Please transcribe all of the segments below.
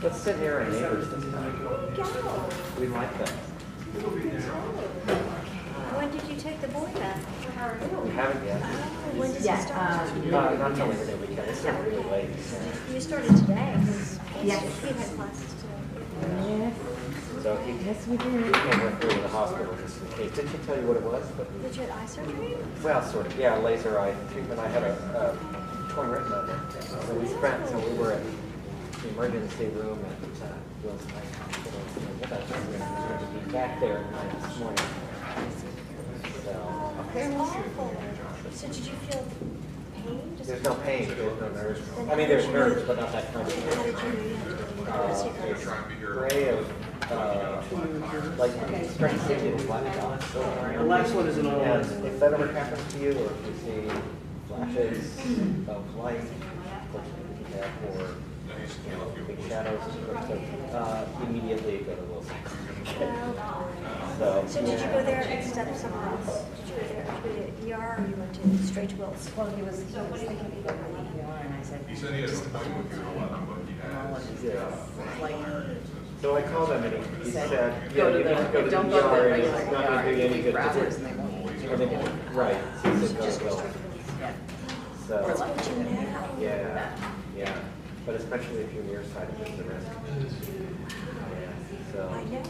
Let's sit near our neighbors this time. Go. We like them. When did you take the boy back? We haven't yet. When does it start? Not till Labor Day weekend. It's still really late. You started today. Yes. He had classes today. Yes. So he came with me to the hospital just in case. Didn't she tell you what it was? But, Did you have eye surgery? well, sort of. Yeah, laser eye treatment. I had a torn retina. So we were at the emergency room at Wilson Hospital. We're going to be back there at 9 this morning. So, It's awful. So did you feel pain? there's no pain. There's no nerves. I mean, there's nerves, but not that kind of How pain. did you know you had to go to the Gray of like stretching and black dots. The last one is an all. And if that ever happens to you, or if you see flashes of light, or big shadows, immediately go to Wilson. So did you go there instead of somewhere else? Did you go there to the ER or you went to straight to Wills? Well, he was thinking of going to the ER, and I said, He said he had an appointment with you at 11, but he has. it's like, So I called him and he said, go to you the, have to go to don't the go to ER, the and regular it's not going ER, to do you any you good for to do hours it. and they won't. Right, so he said, Just go. restricted release. Yeah. So, We're lucky. But you know. yeah, but especially if you're nearsighted, there's the risk. Yeah, so. I know,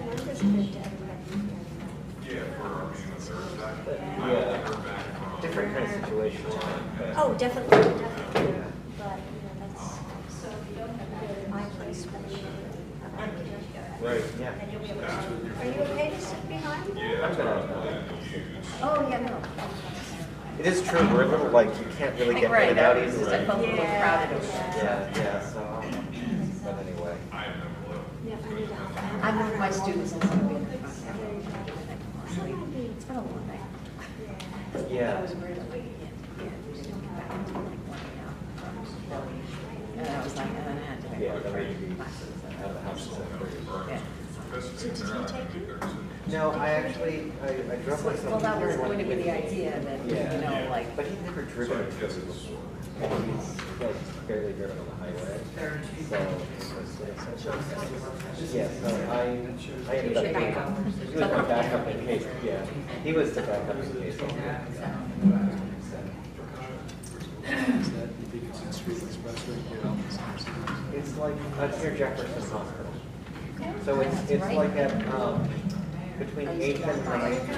Linda's been to everybody. Yeah, for our meeting on Thursday. Yeah, different kind of situation. Oh, definitely, definitely. Yeah. But, you know, that's my place when you. Right, yeah. Are you okay to sit behind me? I'm gonna, Oh, yeah, no. it is true, we're a little like, you can't really get in Right, and out that was just, I easily. felt a little crowded over there. Yeah, so, but anyway. I have no clue. Yeah, I need to. I'm with my students, and it's gonna be in the front. It's been a long night. Yeah. I was worried about waking in. Yeah, we didn't come back until like 1 a.m. And I was like, and then I had to Yeah, make that work way you be classes. out of the house at 7:30. Yeah. So did he take you? No, I actually, I drove myself. Well, that was here going to be with the me. idea that, Yeah. you know, like, But he'd never driven a Philly before. And he's like barely driven on the highway. So it was, yeah, so I ended up being, he was my backup in case, yeah. He was the backup in case. It's like, it's near Jefferson Hospital. So it's like at, between 8th and 9th,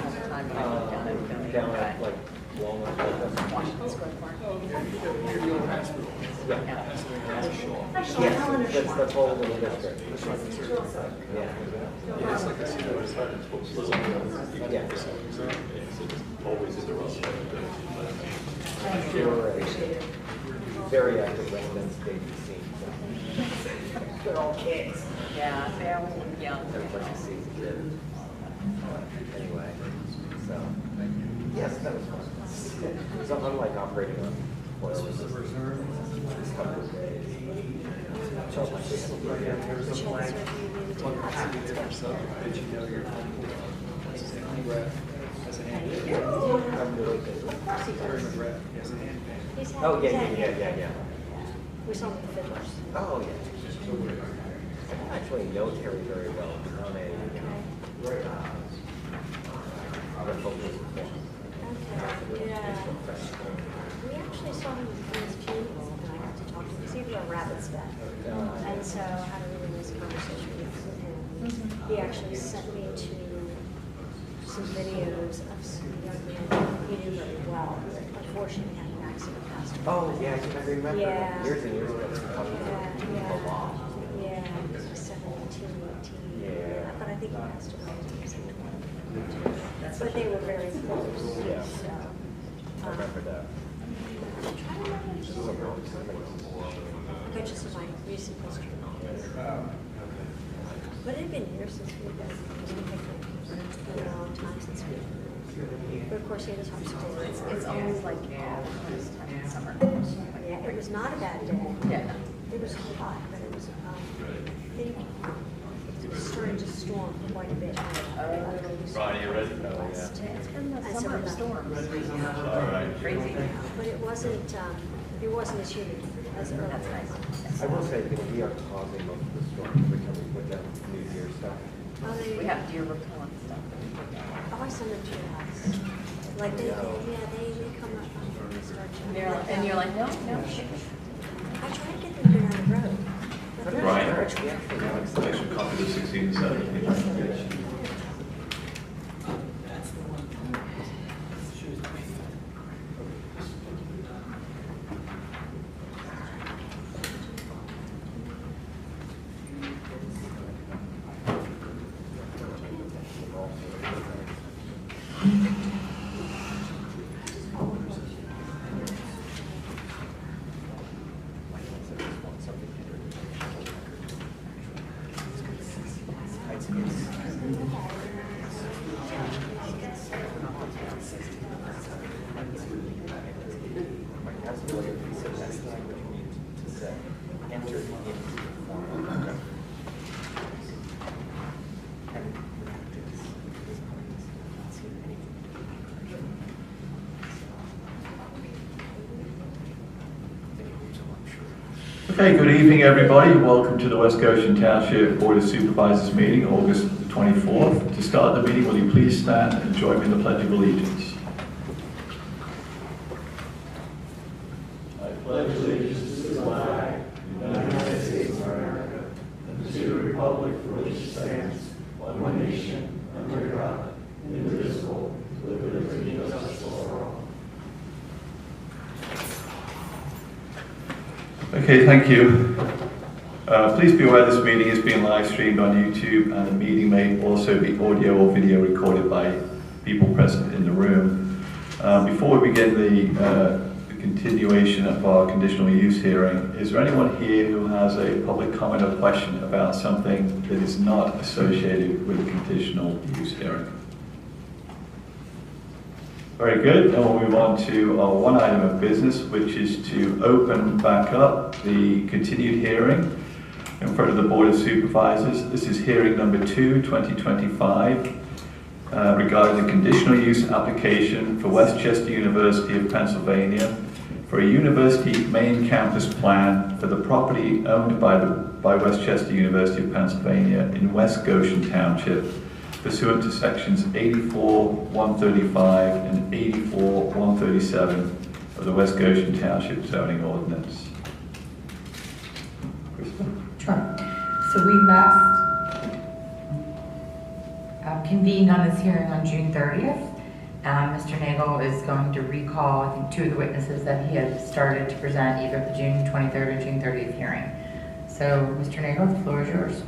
down at like Walnut. Washington Square Park. Yeah. Yes, that's the whole little district. Yeah. Yeah. They were a very active residents, they seem. They're all kids. Yeah, they're all young. Everybody sees it. Anyway, so, yes, that was fun. So unlike operating on oil, this couple of days. Felt like this was pretty good. I'm really good. Oh, yeah. We saw the fiddlers. Oh, yeah. I don't actually know Terry very well. I'm a, Yeah. We actually saw him at his funeral, and I got to talk to him, because he was a rabbit's vet. And so I had a really nice conversation with him. He actually sent me to some videos of some young men he knew very well, who unfortunately had an accident, passed away. Oh, yeah, I remember. Yeah. Years and years ago. Yeah. Yeah, he was 17, 18. Yeah. But I think he passed away when he was like 20. But they were very close. Yeah. So, I remember that. I'm trying to remember his name. Just my recent history. But it had been years since we've been picnic. It's been a long time since we've been. But of course, he had his heart still. It's always like this time in summer. Yeah, it was not a bad day. Yeah. It was hot, but it was, I think it was starting to storm quite a bit. Ronnie, you ready? Oh, yeah. It's been the And so summer of we're- storms. All right. Crazy. But it wasn't as humid. as early That's nice. as I will say, we are causing most of the storms every time we put down New Year stuff. We have deer repellent stuff that we put down. Oh, I send them to your house. Like they come up and start to. And you're like, no. I try to get them to get on the road. but they're Brian? not. We actually know it's I should copy the 16 and 17. Okay, good evening everybody. Welcome to the West Goshen Township Board of Supervisors meeting, August the 24th. To start the meeting, will you please stand and join me in the Pledge of Allegiance? I pledge allegiance to the flag of the United States of America and to the republic for which it stands, one nation, under God, indivisible, with liberty and justice for all. Okay, thank you. Please be aware this meeting is being live streamed on YouTube, and the meeting may also be audio or video recorded by people present in the room. Before we begin the continuation of our conditional use hearing, is there anyone here who has a public comment or question about something that is not associated with the conditional use hearing? Very good, and we'll move on to our one item of business, which is to open back up the continued hearing in front of the Board of Supervisors. This is hearing number 2, 2025, regarding the conditional use application for Westchester University of Pennsylvania for a university main campus plan for the property owned by Westchester University of Pennsylvania in West Goshen Township, pursuant to sections 84-135 and 84-137 of the West Goshen Township zoning ordinance. Sure. So we last convened on this hearing on June 30th. Mr. Nagel is going to recall, I think, 2 of the witnesses that he had started to present either at the June 23rd or June 30th hearing. So, Mr. Nagel, the floor is yours.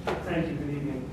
Thank you, good evening.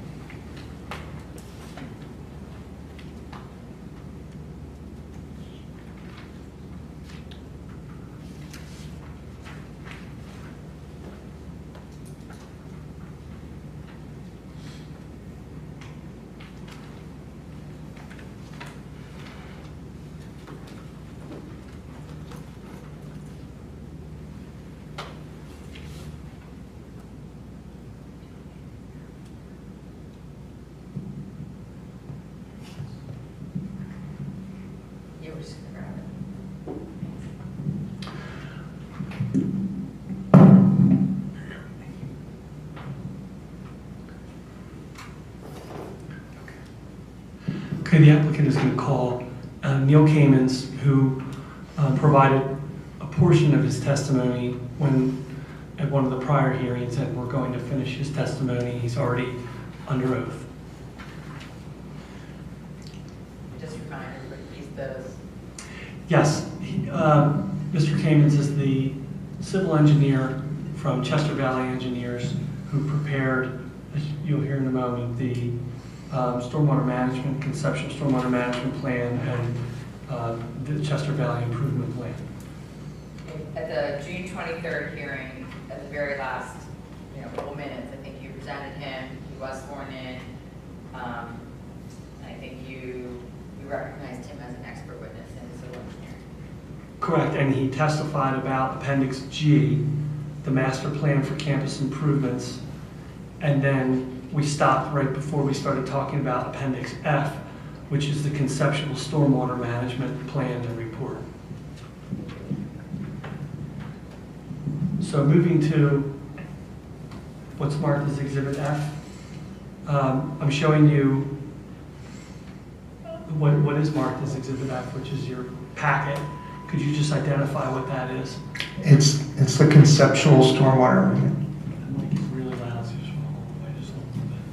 You were just gonna grab it. Okay, the applicant is going to call Neil Kamens, who provided a portion of his testimony at one of the prior hearings, and we're going to finish his testimony. He's already under oath. Just remind everybody, please, those. Yes, Mr. Kamens is the civil engineer from Chester Valley Engineers who prepared, as you'll hear in a moment, the conceptual stormwater management plan and the Chester Valley Improvement Plan. At the June 23rd hearing, at the very last, couple minutes, I think you presented him. He was sworn in. I think you recognized him as an expert witness in civil engineering. Correct, and he testified about Appendix G, the master plan for campus improvements, and then we stopped right before we started talking about Appendix F, which is the conceptual stormwater management plan and report. So moving to what's marked as Exhibit F, I'm showing you what is marked as Exhibit F, which is your packet. Could you just identify what that is? It's the conceptual stormwater, The mic is really loud, so just hold on, I just a little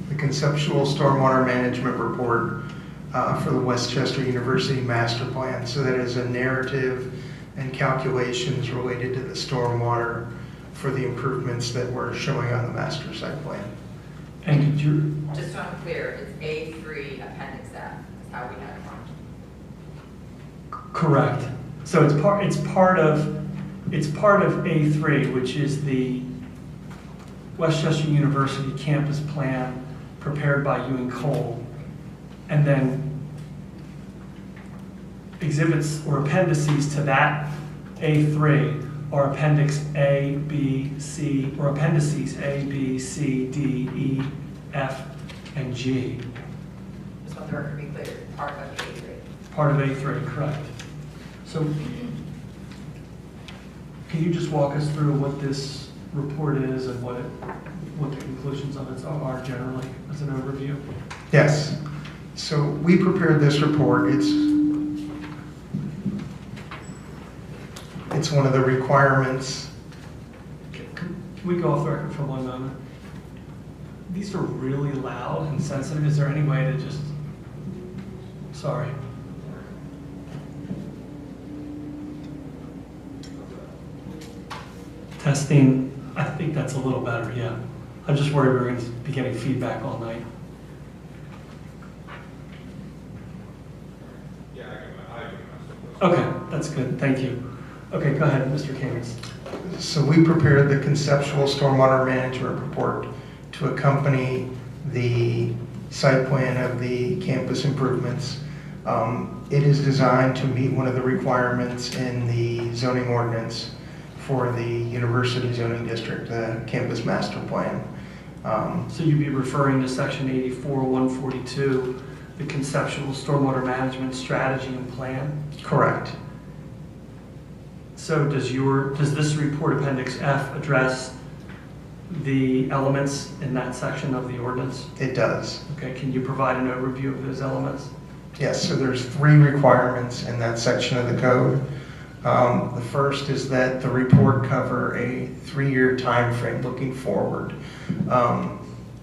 bit. the conceptual stormwater management report for the Westchester University Master Plan. So that is a narrative and calculations related to the stormwater for the improvements that we're showing on the master site plan. And could you, Just so I'm clear, it's A3 Appendix F, is how we have it marked. correct. So it's part of A3, which is the Westchester University campus plan prepared by Ewing Cole. And then exhibits or appendices to that A3 are Appendix A, B, C, or appendices A, B, C, D, E, F, and G. Just want the record to be clear, part of A3. Part of A3, correct. So can you just walk us through what this report is and what the conclusions of it are generally as an overview? Yes. So we prepared this report. It's one of the requirements. Can we go off the record for one moment? These are really loud and sensitive. Is there any way to just, sorry. Testing, I think that's a little better, yeah. I'm just worried we're going to be getting feedback all night. Okay, that's good, thank you. Okay, go ahead, Mr. Kamens. So we prepared the conceptual stormwater management report to accompany the site plan of the campus improvements. It is designed to meet one of the requirements in the zoning ordinance for the university zoning district, the campus master plan. So you'd be referring to section 84-142, the conceptual stormwater management strategy and plan? Correct. So does this report appendix F address the elements in that section of the ordinance? It does. Okay, can you provide an overview of those elements? Yes, so there's 3 requirements in that section of the code. The first is that the report cover a 3-year time frame looking forward.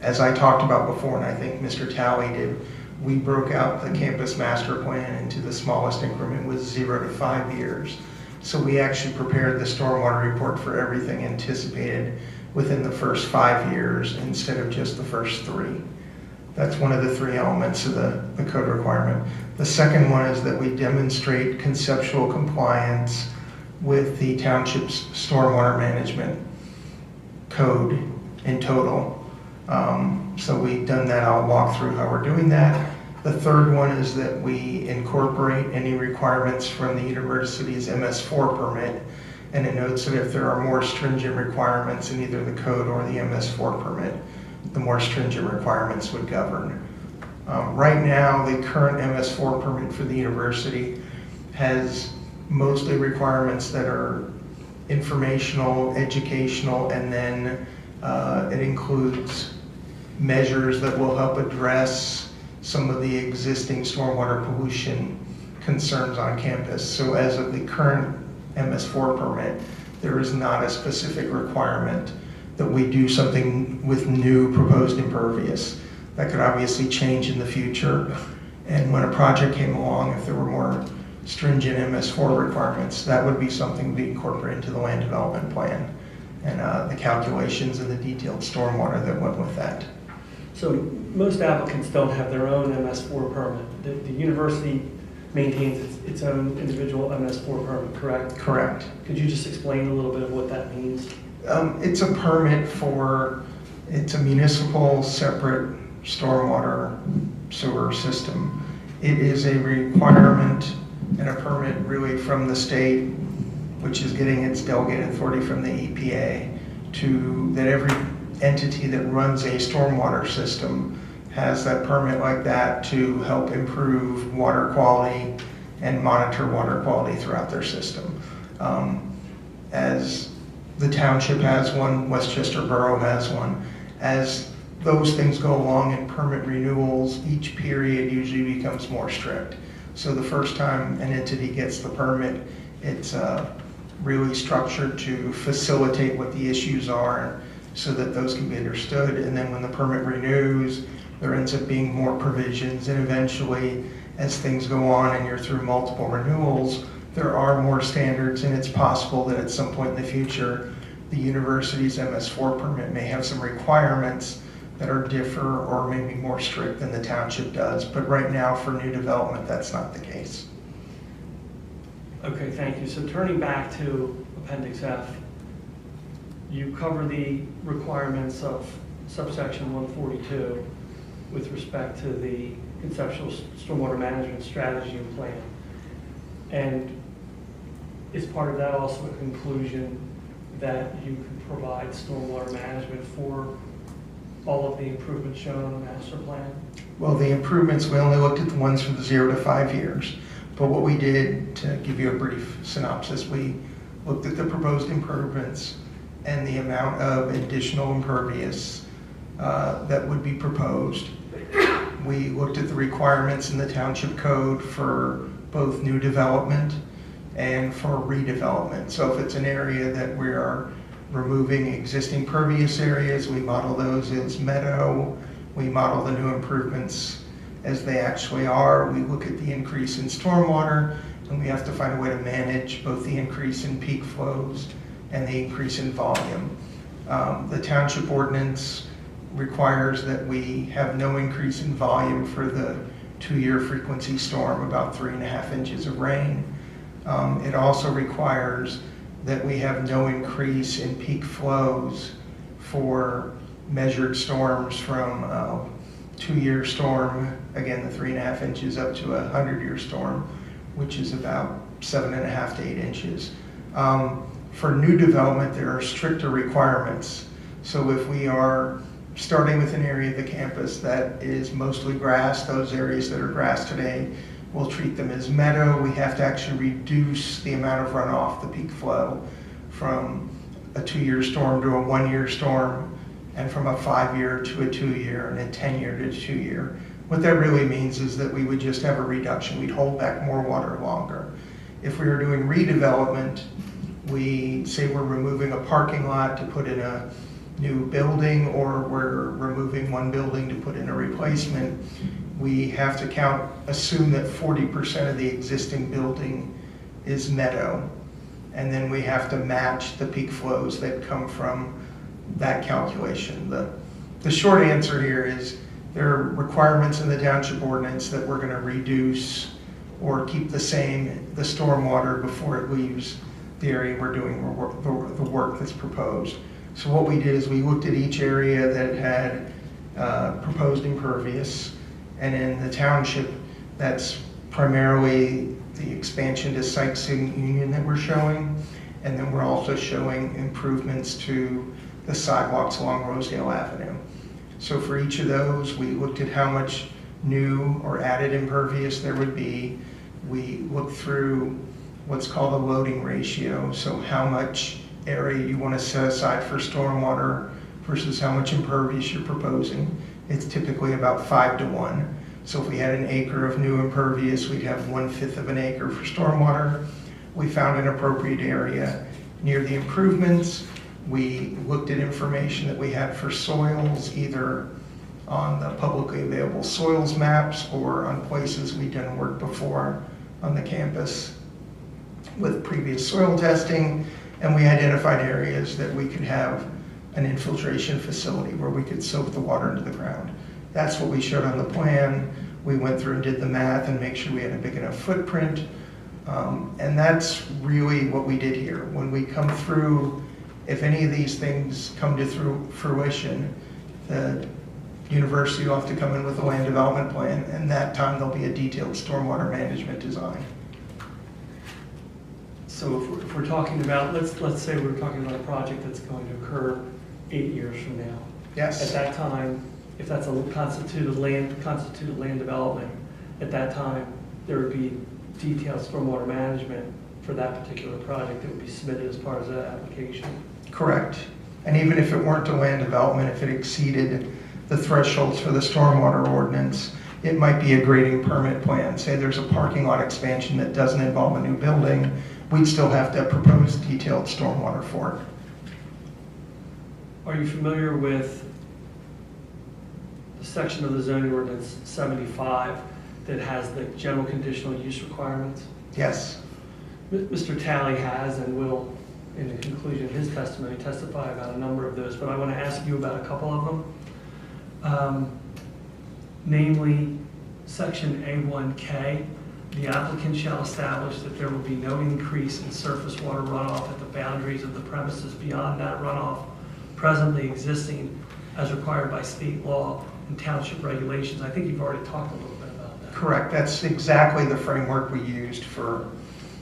As I talked about before, and I think Mr. Talley did, we broke out the campus master plan into the smallest increment with 0 to 5 years. So we actually prepared the stormwater report for everything anticipated within the first 5 years instead of just the first 3. That's one of the 3 elements of the code requirement. The second one is that we demonstrate conceptual compliance with the township's stormwater management code in total. So we've done that. I'll walk through how we're doing that. The third one is that we incorporate any requirements from the university's MS4 permit, and it notes that if there are more stringent requirements in either the code or the MS4 permit, the more stringent requirements would govern. Right now, the current MS4 permit for the university has mostly requirements that are informational, educational, and then it includes measures that will help address some of the existing stormwater pollution concerns on campus. So as of the current MS4 permit, there is not a specific requirement that we do something with new proposed impervious. That could obviously change in the future. And when a project came along, if there were more stringent MS4 requirements, that would be something to be incorporated into the land development plan and the calculations and the detailed stormwater that went with that. So most applicants don't have their own MS4 permit. The university maintains its own individual MS4 permit, correct? Correct. Could you just explain a little bit of what that means? It's a permit for, it's a municipal separate stormwater sewer system. It is a requirement and a permit really from the state, which is getting its delegate authority from the EPA, to that every entity that runs a stormwater system has that permit like that to help improve water quality and monitor water quality throughout their system. As The township has one, Westchester Borough has one. As those things go along in permit renewals, each period usually becomes more strict. So the first time an entity gets the permit, it's really structured to facilitate what the issues are so that those can be understood. And then when the permit renews, there ends up being more provisions, and eventually as things go on and you're through multiple renewals, there are more standards, and it's possible that at some point in the future, the university's MS4 permit may have some requirements that are differ or maybe more strict than the township does. But right now, for new development, that's not the case. Okay, thank you. So turning back to Appendix F, you cover the requirements of subsection 142 with respect to the conceptual stormwater management strategy and plan. And is part of that also a conclusion that you can provide stormwater management for all of the improvements shown on the master plan? Well, the improvements, we only looked at the ones for the 0 to 5 years. But what we did, to give you a brief synopsis, we looked at the proposed improvements and the amount of additional impervious that would be proposed. We looked at the requirements in the township code for both new development and for redevelopment. So if it's an area that we are removing existing pervious areas, we model those as meadow. We model the new improvements as they actually are. We look at the increase in stormwater, and we have to find a way to manage both the increase in peak flows and the increase in volume. The township ordinance requires that we have no increase in volume for the 2-year frequency storm, about 3.5 inches of rain. It also requires that we have no increase in peak flows for measured storms from 2-year storm, again the 3.5 inches, up to a 100-year storm, which is about 7.5 to 8 inches. For new development, there are stricter requirements. So if we are starting with an area of the campus that is mostly grass, those areas that are grass today, we'll treat them as meadow. We have to actually reduce the amount of runoff, the peak flow, from a 2-year storm to a 1-year storm, and from a 5-year to a 2-year, and a 10-year to a 2-year. What that really means is that we would just have a reduction. We'd hold back more water longer. If we were doing redevelopment, we say we're removing a parking lot to put in a new building, or we're removing one building to put in a replacement, we have to assume that 40% of the existing building is meadow. And then we have to match the peak flows that come from that calculation. The short answer here is there are requirements in the township ordinance that we're going to reduce or keep the same, the stormwater, before it leaves the area we're doing the work that's proposed. So what we did is we looked at each area that had proposed impervious, and in the township, that's primarily the expansion to Sykes-Union Union that we're showing, and then we're also showing improvements to the sidewalks along Rosedale Avenue. So for each of those, we looked at how much new or added impervious there would be. We looked through what's called a loading ratio, so how much area you want to set aside for stormwater versus how much impervious you're proposing. It's typically about 5 to 1. So if we had an acre of new impervious, we'd have 1/5 of an acre for stormwater. We found an appropriate area near the improvements. We looked at information that we had for soils, either on the publicly available soils maps or on places we'd done work before on the campus with previous soil testing. And we identified areas that we could have an infiltration facility where we could soak the water into the ground. That's what we showed on the plan. We went through and did the math and make sure we had a big enough footprint. And that's really what we did here. When we come through, if any of these things come to fruition, the university will have to come in with a land development plan, and that time there'll be a detailed stormwater management design. So if we're talking about, let's say we're talking about a project that's going to occur 8 years from now. Yes. At that time, if that's a constituted land development, at that time there would be detailed stormwater management for that particular project that would be submitted as part of that application. Correct. And even if it weren't a land development, if it exceeded the thresholds for the stormwater ordinance, it might be a grading permit plan. Say there's a parking lot expansion that doesn't involve a new building, we'd still have to propose detailed stormwater for it. Are you familiar with the section of the zoning ordinance 75 that has the general conditional use requirements? Yes. Mr. Talley has and will, in the conclusion of his testimony, testify about a number of those, but I want to ask you about a couple of them. Namely, section A1K, the applicant shall establish that there will be no increase in surface water runoff at the boundaries of the premises beyond that runoff presently existing as required by state law and township regulations. I think you've already talked a little bit about that. Correct. That's exactly the framework we used for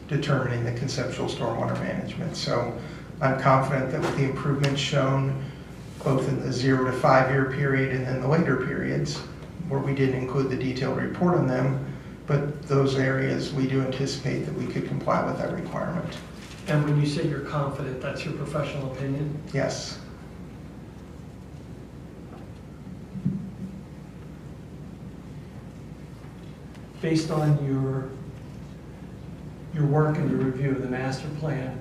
determining the conceptual stormwater management. So I'm confident that with the improvements shown both in the 0 to 5 year period and then the later periods, where we didn't include the detailed report on them, but those areas we do anticipate that we could comply with that requirement. And when you say you're confident, that's your professional opinion? Yes. Based on your work and your review of the master plan,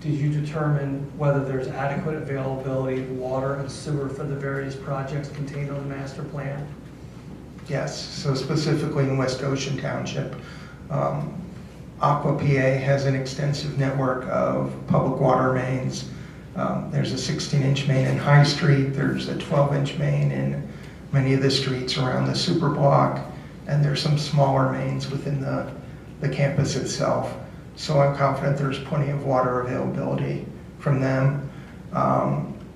did you determine whether there's adequate availability of water and sewer for the various projects contained on the master plan? Yes. So specifically in West Goshen Township, Aqua PA has an extensive network of public water mains. There's a 16-inch main in High Street. There's a 12-inch main in many of the streets around the super block. And there's some smaller mains within the campus itself. So I'm confident there's plenty of water availability from them.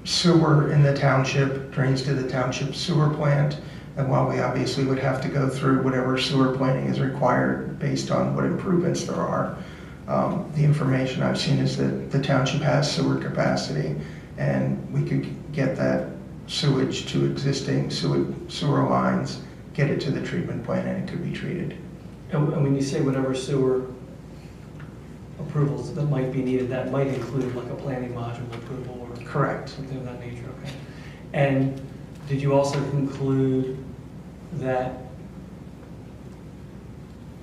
Sewer in the township drains to the township sewer plant. And while we obviously would have to go through whatever sewer planning is required based on what improvements there are, the information I've seen is that the township has sewer capacity and we could get that sewage to existing sewer lines, get it to the treatment plant, and it could be treated. And when you say whatever sewer approvals that might be needed, that might include like a planning module approval or Correct. something of that nature, okay. And did you also conclude that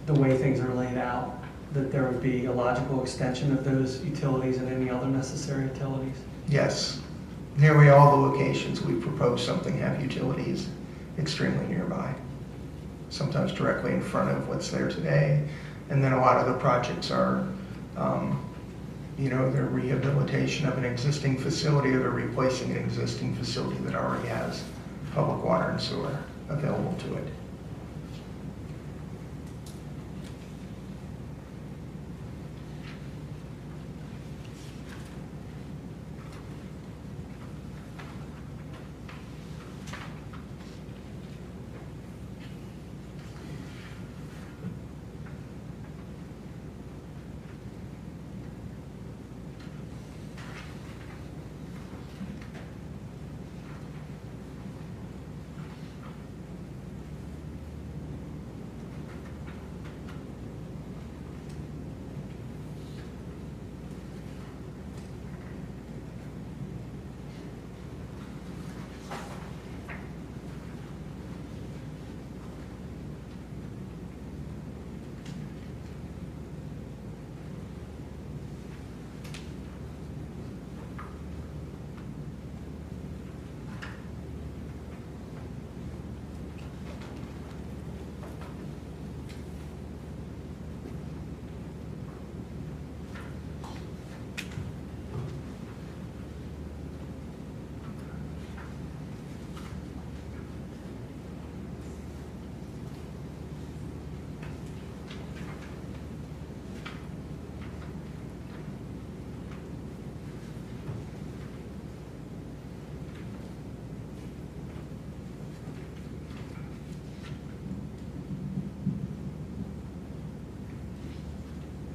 the way things are laid out, that there would be a logical extension of those utilities and any other necessary utilities? Yes. Nearly all the locations we propose something have utilities extremely nearby, sometimes directly in front of what's there today. And then a lot of the projects are, they're rehabilitation of an existing facility or they're replacing an existing facility that already has public water and sewer available to it.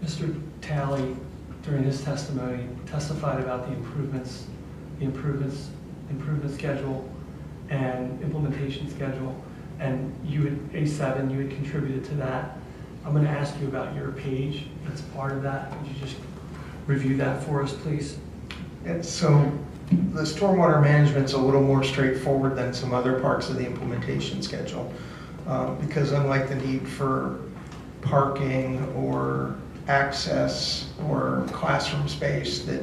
Mr. Talley, during his testimony, testified about the improvement schedule and implementation schedule, and you had, A7, you had contributed to that. I'm going to ask you about your page that's part of that. Could you just review that for us, please? And so the stormwater management's a little more straightforward than some other parts of the implementation schedule. Because unlike the need for parking or access or classroom space that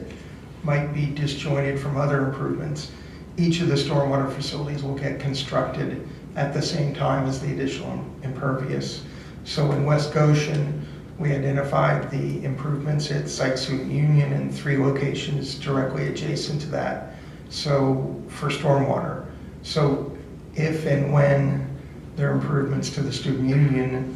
might be disjointed from other improvements, each of the stormwater facilities will get constructed at the same time as the additional impervious. So in West Goshen, we identified the improvements at Site Student Union in 3 locations directly adjacent to that. So for stormwater. So if and when there are improvements to the Student Union,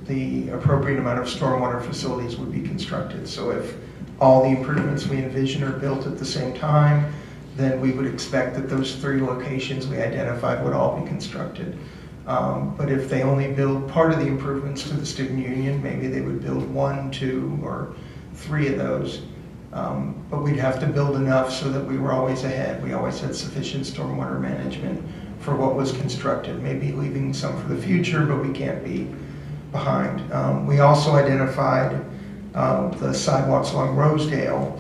the appropriate amount of stormwater facilities would be constructed. So if all the improvements we envision are built at the same time, then we would expect that those 3 locations we identified would all be constructed. But if they only build part of the improvements to the Student Union, maybe they would build 1, 2, or 3 of those. But we'd have to build enough so that we were always ahead. We always had sufficient stormwater management for what was constructed, maybe leaving some for the future, but we can't be behind. We also identified the sidewalks along Rosedale,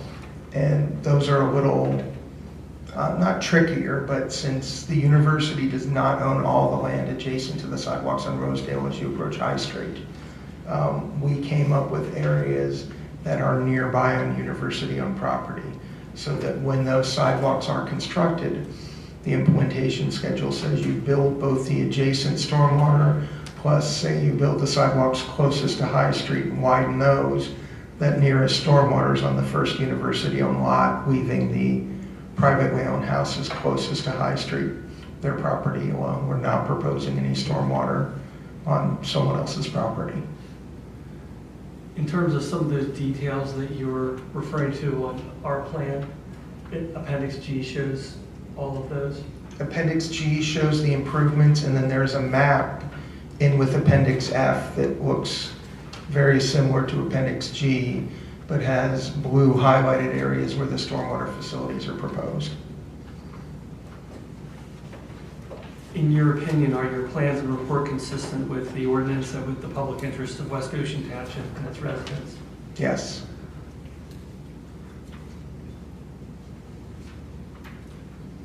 and those are a little, not trickier, but since the university does not own all the land adjacent to the sidewalks on Rosedale as you approach High Street, we came up with areas that are nearby on university-owned property, so that when those sidewalks are constructed, the implementation schedule says you build both the adjacent stormwater, plus say you build the sidewalks closest to High Street and widen those, that nearest stormwater is on the first university-owned lot, leaving the privately owned houses closest to High Street, their property alone. We're not proposing any stormwater on someone else's property. In terms of some of those details that you were referring to on our plan, Appendix G shows all of those. Appendix G shows the improvements, and then there's a map in with Appendix F that looks very similar to Appendix G, but has blue highlighted areas where the stormwater facilities are proposed. In your opinion, are your plans and report consistent with the ordinance and with the public interest of West Goshen Township and its residents? Yes.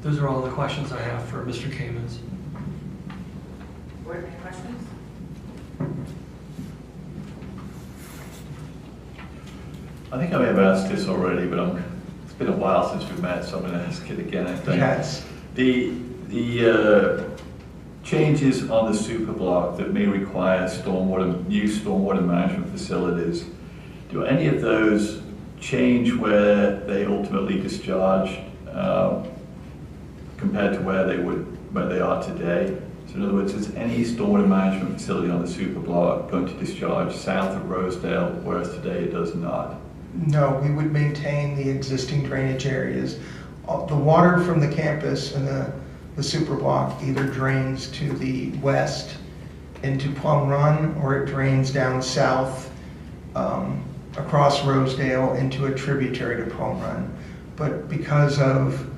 Those are all the questions I have for Mr. Kamens. Board, any questions? I think I may have asked this already, but it's been a while since we've met, so I'm going to ask it again, I think. Yes. The changes on the super block that may require new stormwater management facilities, do any of those change where they ultimately discharge compared to where they are today? So in other words, is any stormwater management facility on the super block going to discharge south of Rosedale, whereas today it does not? No, we would maintain the existing drainage areas. The water from the campus and the super block either drains to the west into Plum Run, or it drains down south across Rosedale into a tributary to Plum Run. But because of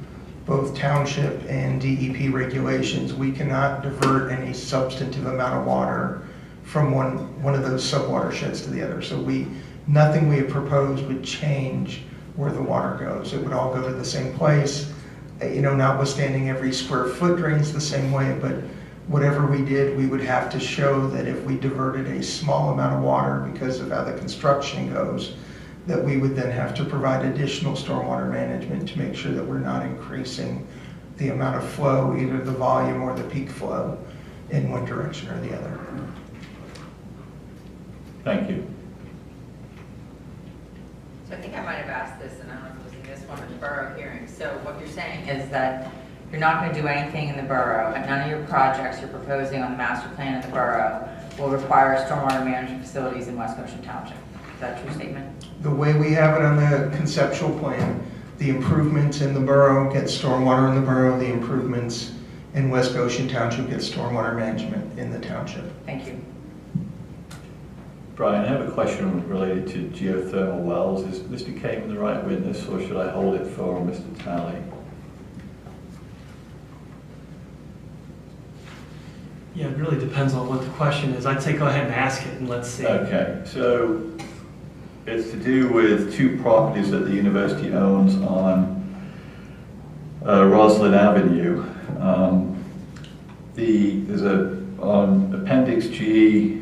both township and DEP regulations, we cannot divert any substantive amount of water from one of those subwatersheds to the other. So nothing we have proposed would change where the water goes. It would all go to the same place, notwithstanding every square foot drains the same way, but whatever we did, we would have to show that if we diverted a small amount of water because of how the construction goes, that we would then have to provide additional stormwater management to make sure that we're not increasing the amount of flow, either the volume or the peak flow, in one direction or the other. Thank you. So I think I might have asked this, and I don't know if it was in this one or the borough hearing. So what you're saying is that you're not going to do anything in the borough, and none of your projects you're proposing on the master plan in the borough will require stormwater management facilities in West Goshen Township. Is that a true statement? The way we have it on the conceptual plan, the improvements in the borough get stormwater in the borough, the improvements in West Goshen Township get stormwater management in the township. Thank you. Brian, I have a question related to geothermal wells. Is Mr. Kamen the right witness, or should I hold it for Mr. Talley? Yeah, it really depends on what the question is. I'd say go ahead and ask it and let's see. Okay, so It's to do with two properties that the university owns on Roslyn Avenue. There's on Appendix G,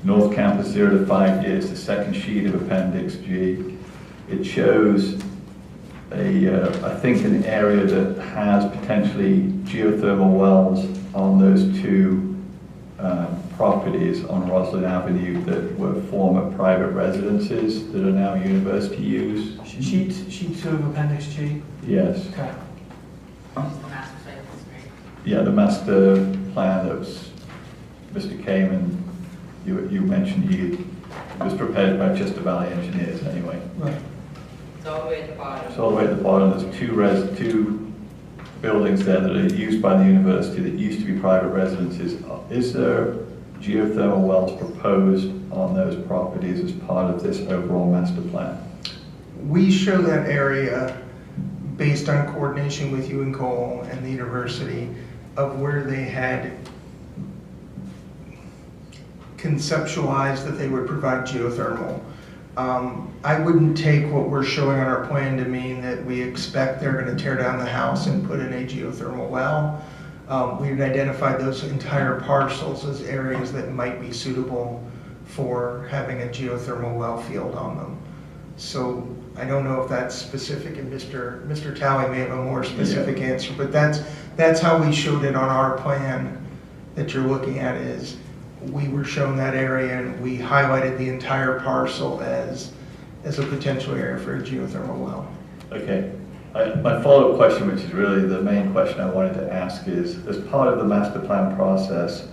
North Campus 0 to 5 years, the second sheet of Appendix G. It shows I think an area that has potentially geothermal wells on those two properties on Roslyn Avenue that were former private residences that are now university use. Sheet 2 of Appendix G? Yes. Okay. Just the master site, that's great. Yeah, the master plan that was, Mr. Kamen, you mentioned it was prepared by Chester Valley Engineers anyway. Right. It's all the way at the bottom. So all the way at the bottom, there's two buildings there that are used by the university that used to be private residences. Is there geothermal wells proposed on those properties as part of this overall master plan? We show that area based on coordination with you and Cole and the university of where they had conceptualized that they would provide geothermal. I wouldn't take what we're showing on our plan to mean that we expect they're going to tear down the house and put in a geothermal well. We've identified those entire parcels as areas that might be suitable for having a geothermal well field on them. So I don't know if that's specific, and Mr. Talley may have a more specific answer, but that's how we showed it on our plan that you're looking at. Is we were shown that area and we highlighted the entire parcel as a potential area for a geothermal well. Okay. My follow-up question, which is really the main question I wanted to ask, is as part of the master plan process,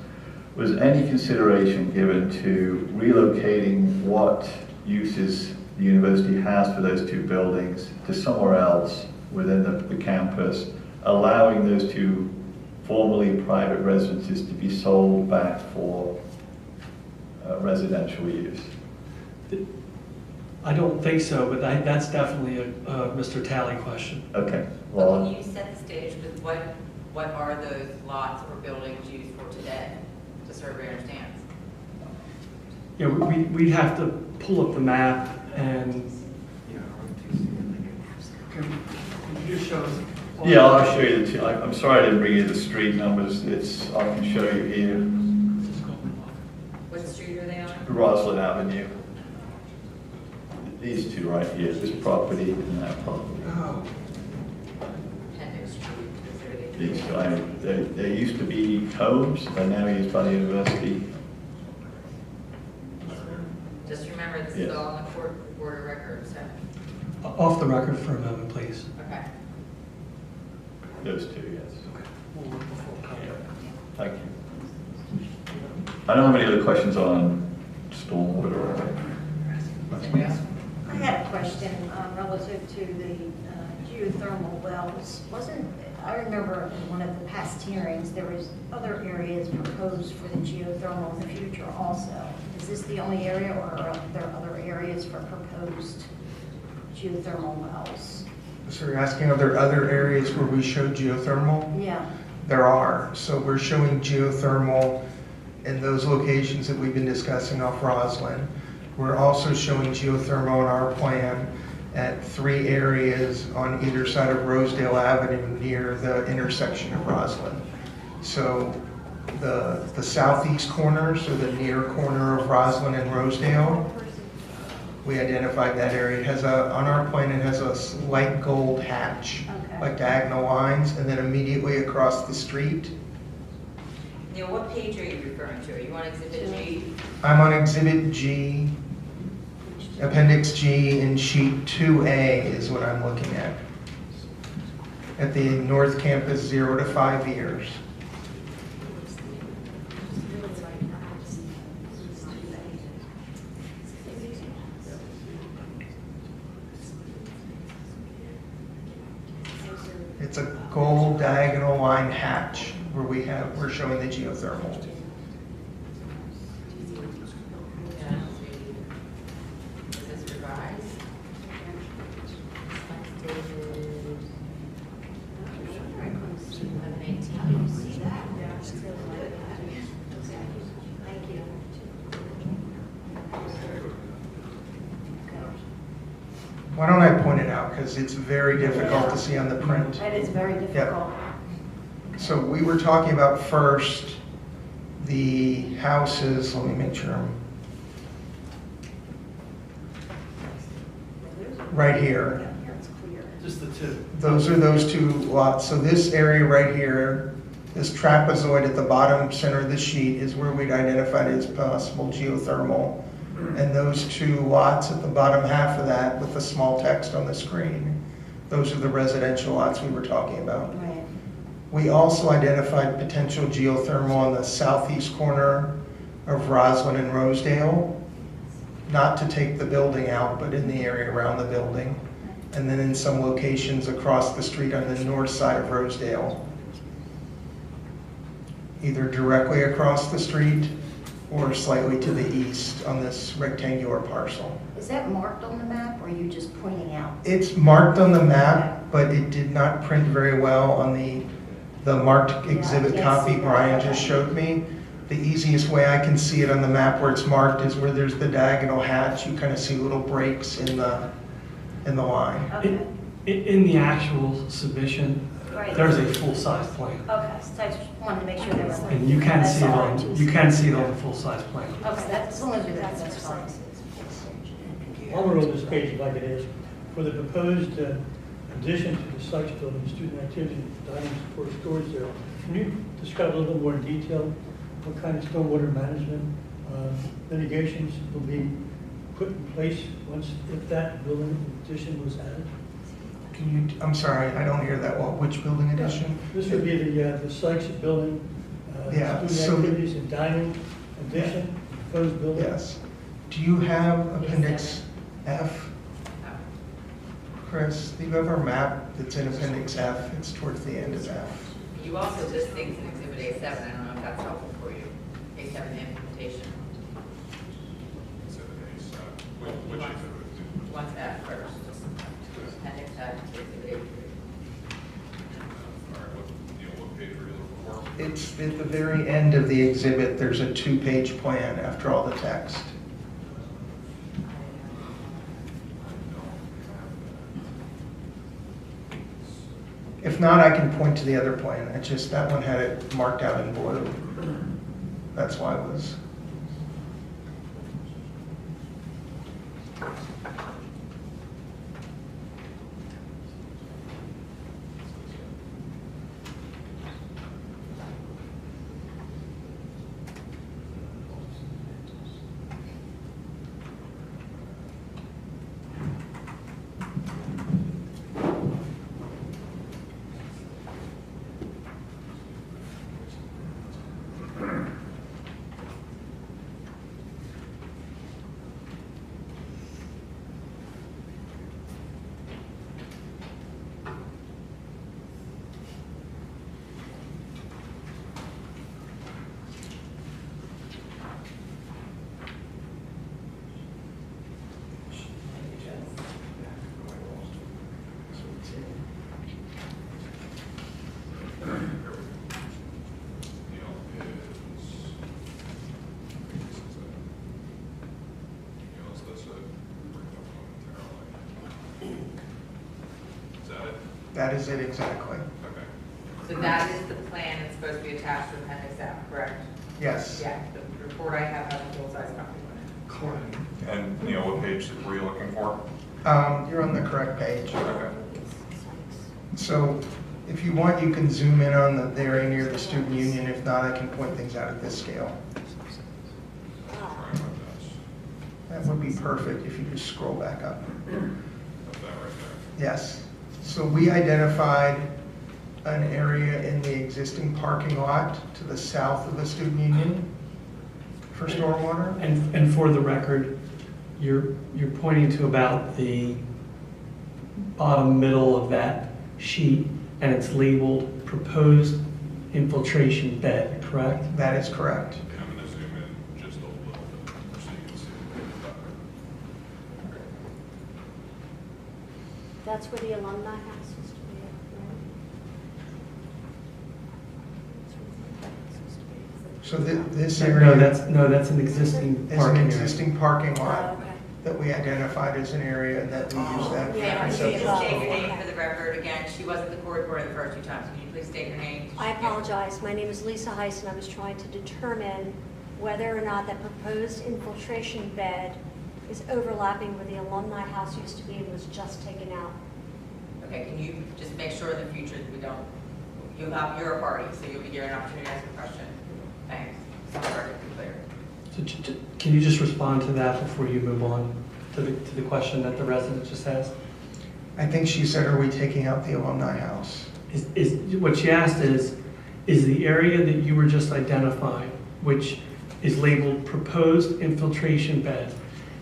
was any consideration given to relocating what uses the university has for those two buildings to somewhere else within the campus, allowing those two formerly private residences to be sold back for residential use? I don't think so, but that's definitely a Mr. Talley question. Okay. But Well, can you set the stage with what are those lots or buildings used for today, the surveyor understands? Yeah, we'd have to pull up the map and. Can you just show us? yeah, I'll show you the two. I'm sorry I didn't bring you the street numbers. I can show you here. What street are they on? Roslyn Avenue. These two right here, this property and that property. Oh. Appendix Street. These two, they used to be homes, they're now used by the university. Just remember, this Yes. is all on the board of records, so, Off the record for a moment, please. okay. Those two, yes. Yeah. Thank you. I don't have any other questions on stormwater. Anybody else? I had a question relative to the geothermal wells. I remember in one of the past hearings, there was other areas proposed for the geothermal in the future also. Is this the only area, or are there other areas for proposed geothermal wells? So you're asking, are there other areas where we show geothermal? Yeah. There are. So we're showing geothermal in those locations that we've been discussing off Roslyn. We're also showing geothermal in our plan at 3 areas on either side of Rosedale Avenue near the intersection of Roslyn. So the southeast corner, so the near corner of Roslyn and Rosedale, we identified that area. It has on our plan, it has a light gold hatch, Okay. like diagonal lines, and then immediately across the street. Neil, what page are you referring to? Are you on Exhibit G? I'm on Exhibit G, Appendix G, and Sheet 2A is what I'm looking at the North Campus 0 to 5 years. It's a gold diagonal line hatch where we're showing the geothermal. Yeah. Is this revised? Thank you. point it out because it's very difficult to see on the print. That is very difficult. So we were talking about first the houses, let me make sure I'm right here. Here it's clear. Just the two. Those are those two lots. So this area right here, this trapezoid at the bottom center of the sheet is where we'd identified as possible geothermal. And those two lots at the bottom half of that with the small text on the screen, those are the residential lots we were talking about. Right. We also identified potential geothermal on the southeast corner of Roslyn and Rosedale, not to take the building out, but in the area around the building. And then in some locations across the street on the north side of Rosedale, either directly across the street or slightly to the east on this rectangular parcel. Is that marked on the map, or are you just pointing out? It's marked on the map, but it did not print very well on the marked exhibit Yeah, I can't copy see that. Brian just showed me. The easiest way I can see it on the map where it's marked is where there's the diagonal hatch. You kind of see little breaks in the line. Okay. In the actual submission, Right. there's a full-size plan. Okay, so I just wanted to make sure there was. And you can see it on the full-size plan. Okay, that's, as long as that's fine. While we're on this page, if I could ask, for the proposed addition to the Sykes Building, student activity, dining support storage there, can you describe a little bit more in detail what kind of stormwater management mitigations will be put in place once, if that building addition was added? Can you, I'm sorry, I don't hear that well. Which building addition? This would be the Sykes Building, Yeah, student so- activities and dining addition, proposed building. Yes. Do you have Appendix F? Chris, do you have our map that's in Appendix F? It's towards the end of F. You also list things in Exhibit A7, I don't know if that's helpful for you. A7 implementation. Which exhibit? What's F first? Appendix F to Exhibit All right, what page are you looking for? It's at the very end of the exhibit. There's a 2-page plan after all the text. If not, I can point to the other plan. It's just that one had it marked out in blue. That's why it was. That is it exactly. Okay. So that is the plan that's supposed to be attached to Appendix F, correct? Yes. Yeah, the report I have has a full-size copy on it. And, what page were you looking for? You're on the correct page. Okay. So if you want, you can zoom in on the area near the student union. If not, I can point things out at this scale. Sorry about that. That would be perfect if you just scroll back up. Put that right there. Yes. So we identified an area in the existing parking lot to the south of the student union for stormwater. And for the record, you're pointing to about the bottom middle of that sheet, and it's labeled proposed infiltration bed, correct? That is correct. Okay, I'm going to zoom in just a little bit so you can see it a bit better. That's where the alumni house used to be, right? So this No, area that's an existing is an parking area. existing parking Oh, lot. okay. that we identified as an area and that we use that. Yeah, Can I you see just it. state your name for the record again? She wasn't the court reporter the first 2 times. Can you please state your name? I apologize. My name is Lisa Heiss, and I was trying to determine whether or not that proposed infiltration bed is overlapping where the alumni house used to be and was just taken out. Okay, can you just make sure in the future that we don't, you're a party, so you'll be given an opportunity to ask a question. Thanks. So sorry, to be clear. So can you just respond to that before you move on to the question that the resident just asked? I think she said, are we taking out the alumni house? Is what she asked is the area that you were just identifying, which is labeled proposed infiltration bed,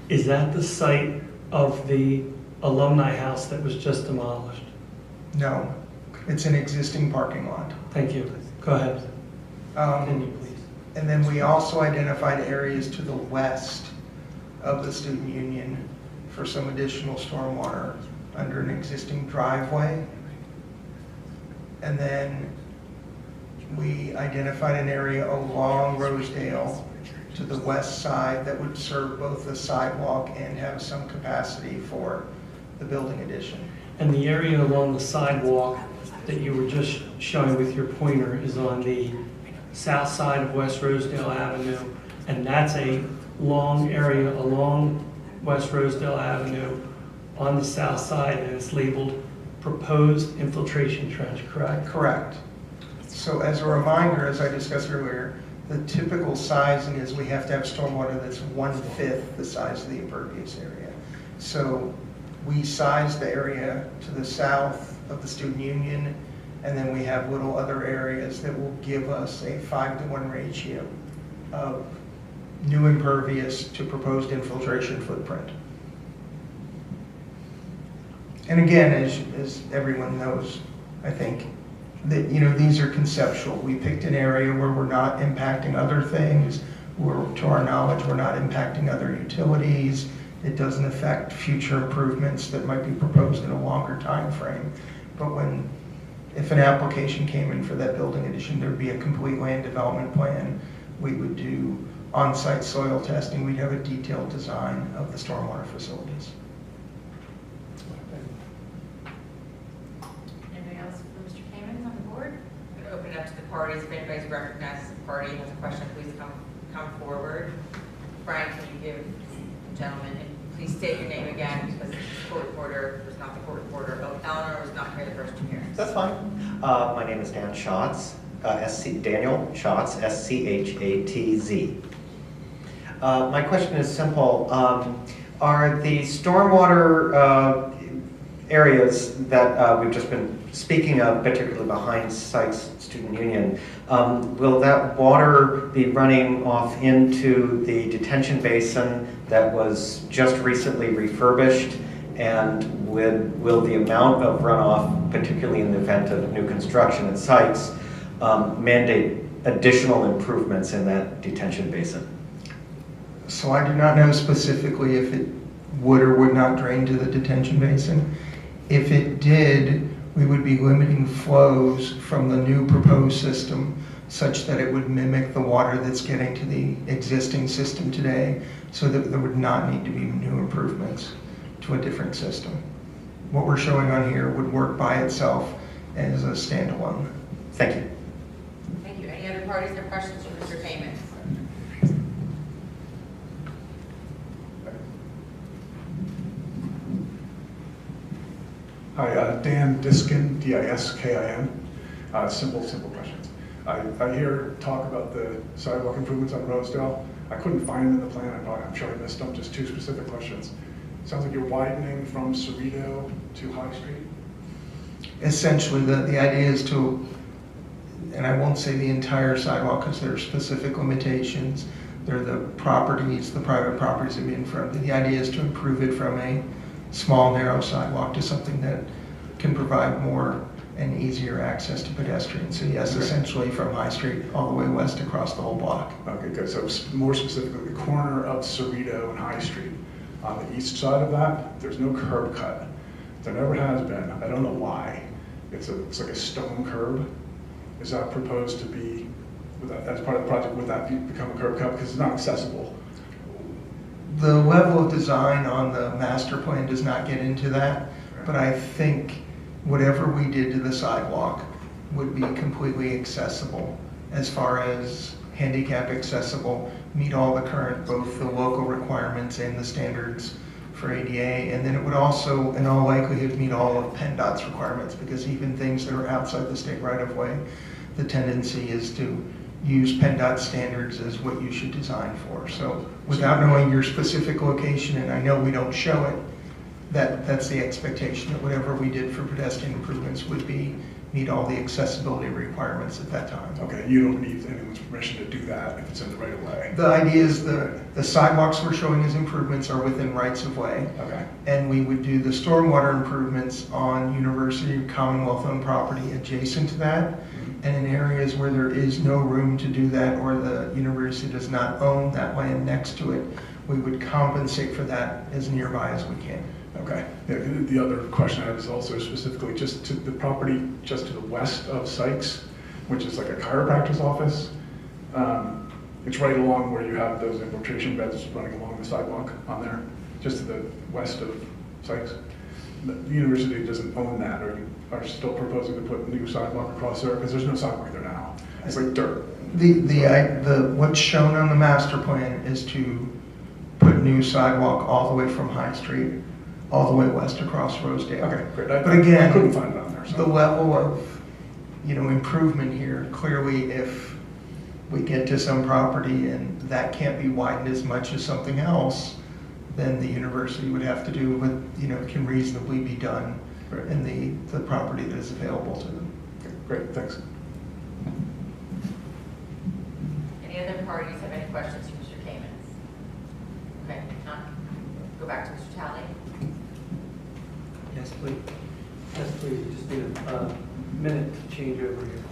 is that the site of the alumni house that was just demolished? No, it's an existing parking lot. Thank you. Go ahead. Continue, please. And then we also identified areas to the west of the student union for some additional stormwater under an existing driveway. And then we identified an area along Rosedale to the west side that would serve both the sidewalk and have some capacity for the building addition. And the area along the sidewalk that you were just showing with your pointer is on the south side of West Rosedale Avenue, and that's a long area along West Rosedale Avenue on the south side, and it's labeled proposed infiltration trench, correct? Correct. So as a reminder, as I discussed earlier, the typical sizing is we have to have stormwater that's 1/5 the size of the impervious area. So we sized the area to the south of the student union, and then we have little other areas that will give us a 5-to-1 ratio of new impervious to proposed infiltration footprint. And again, as everyone knows, I think, that, you know, these are conceptual. We picked an area where we're not impacting other things, where, to our knowledge, we're not impacting other utilities. It doesn't affect future improvements that might be proposed in a longer time frame. But if an application came in for that building addition, there'd be a complete land development plan. We would do on-site soil testing. We'd have a detailed design of the stormwater facilities. Anything else for Mr. Kamens on the board? I'm going to open it up to the parties. If anybody's recognized as a party has a question, please come forward. Frank, can you give the gentleman, and please state your name again, because the court reporter was not the court reporter. Oh, Eleanor was not here the first 2 hearings. That's fine. My name is Dan Schatz, Daniel Schatz, SCHATZ. My question is simple. Are the stormwater areas that we've just been speaking of, particularly behind Sykes Student Union, will that water be running off into the detention basin that was just recently refurbished? And will the amount of runoff, particularly in the event of new construction at Sykes, mandate additional improvements in that detention basin? So I do not know specifically if it would or would not drain to the detention basin. If it did, we would be limiting flows from the new proposed system such that it would mimic the water that's getting to the existing system today, so that there would not need to be new improvements to a different system. What we're showing on here would work by itself as a standalone. Thank you. Thank you. Any other parties have questions for Mr. Kamens? Hi, Dan Diskin, D-I-S-K-I-N. Simple questions. I hear talk about the sidewalk improvements on Rosedale. I couldn't find them in the plan. I'm sure I missed them. Just 2 specific questions. Sounds like you're widening from Cerrito to High Street. Essentially, the idea is to, and I won't say the entire sidewalk because there are specific limitations. They're the properties, the private properties that be in front. The idea is to improve it from a small, narrow sidewalk to something that can provide more and easier access to pedestrians. So yes, essentially from High Street all the way west across the whole block. Okay, good. So more specifically, the corner of Cerrito and High Street. On the east side of that, there's no curb cut. There never has been. I don't know why. It's like a stone curb. Is that proposed to be, as part of the project, would that become a curb cut? Because it's not accessible. The level of design on the master plan does not get into that, but I think whatever we did to the sidewalk would be completely accessible as far as handicap accessible, meet all the current, both the local requirements and the standards for ADA, and then it would also, in all likelihood, meet all of PennDOT's requirements, because even things that are outside the state right-of-way, the tendency is to use PennDOT standards as what you should design for. So without knowing your specific location, and I know we don't show it, that's the expectation, that whatever we did for pedestrian improvements would meet all the accessibility requirements at that time. Okay, you don't need anyone's permission to do that if it's in the right of way. The idea is the sidewalks we're showing as improvements are within rights of way. Okay. And we would do the stormwater improvements on University Commonwealth-owned property adjacent to that. And in areas where there is no room to do that, or the university does not own that land next to it, we would compensate for that as nearby as we can. Okay. Yeah, the other question I have is also specifically just to the property just to the west of Sykes, which is like a chiropractor's office. It's right along where you have those infiltration beds running along the sidewalk on there, just to the west of Sykes. The university doesn't own that, or you are still proposing to put new sidewalk across there, because there's no sidewalk there now. It's like dirt. What's shown on the master plan is to put new sidewalk all the way from High Street, all the way west across Rosedale. Okay, great. But again, I couldn't find it on there. So. The level of, improvement here, clearly if we get to some property and that can't be widened as much as something else, then the university would have to do what, can reasonably be done in the property that is available to them. Okay, great, thanks. Any other parties have any questions for Mr. Kamens? Okay, if not, go back to Mr. Talley. Yes, please. Yes, please. Just need a minute to change over here.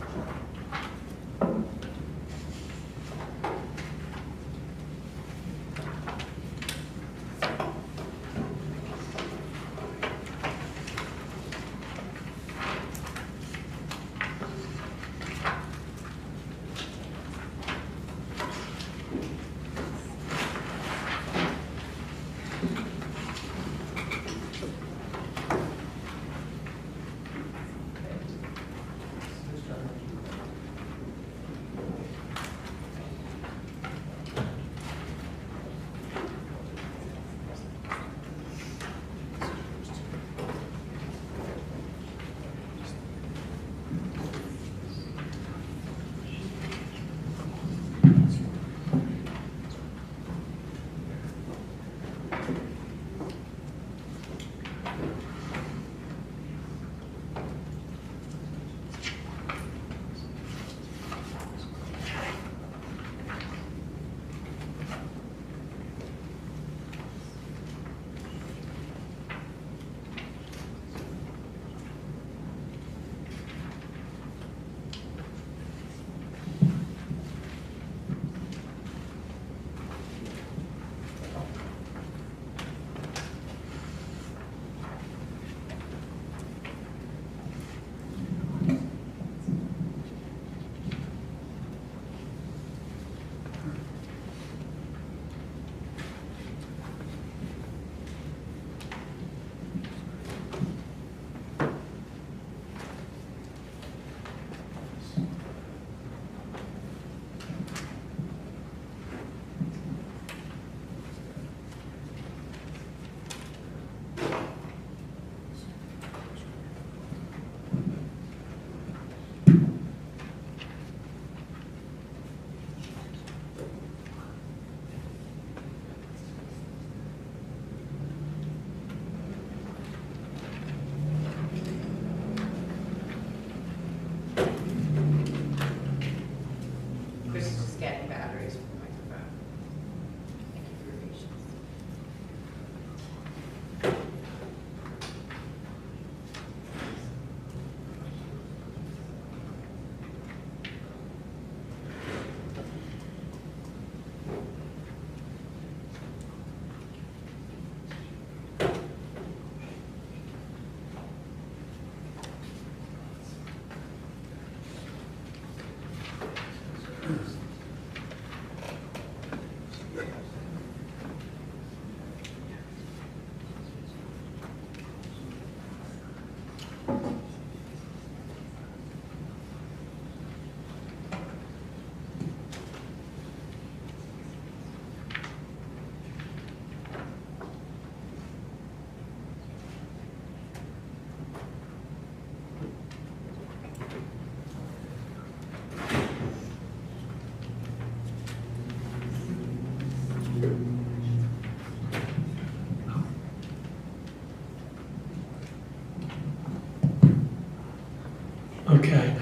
Okay.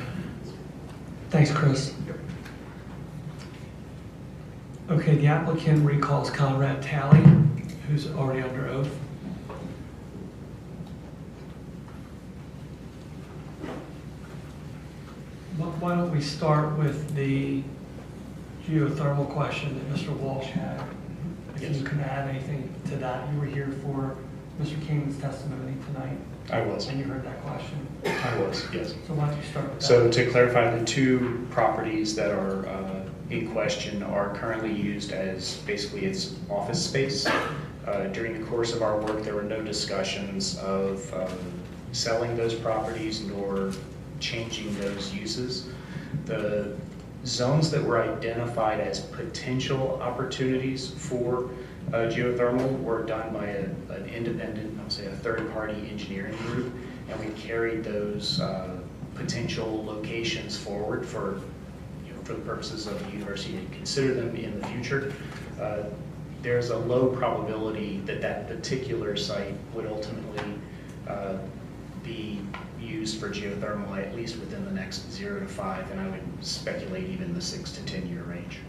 Thanks, Chris. Okay, the applicant recalls Conrad Talley, who's already under oath. Why don't we start with the geothermal question that Mr. Walsh had? If you can add anything to that. You were here for Mr. King's testimony tonight. I was. And you heard that question. I was, yes. So why don't you start with that? So to clarify, the two properties that are in question are currently used as basically its office space. During the course of our work, there were no discussions of selling those properties nor changing those uses. The zones that were identified as potential opportunities for geothermal were done by an independent, I would say a third-party engineering group, and we carried those potential locations forward for the purposes of the university to consider them in the future. There's a low probability that that particular site would ultimately be used for geothermal, at least within the next 0 to 5, and I would speculate even the 6 to 10 year range.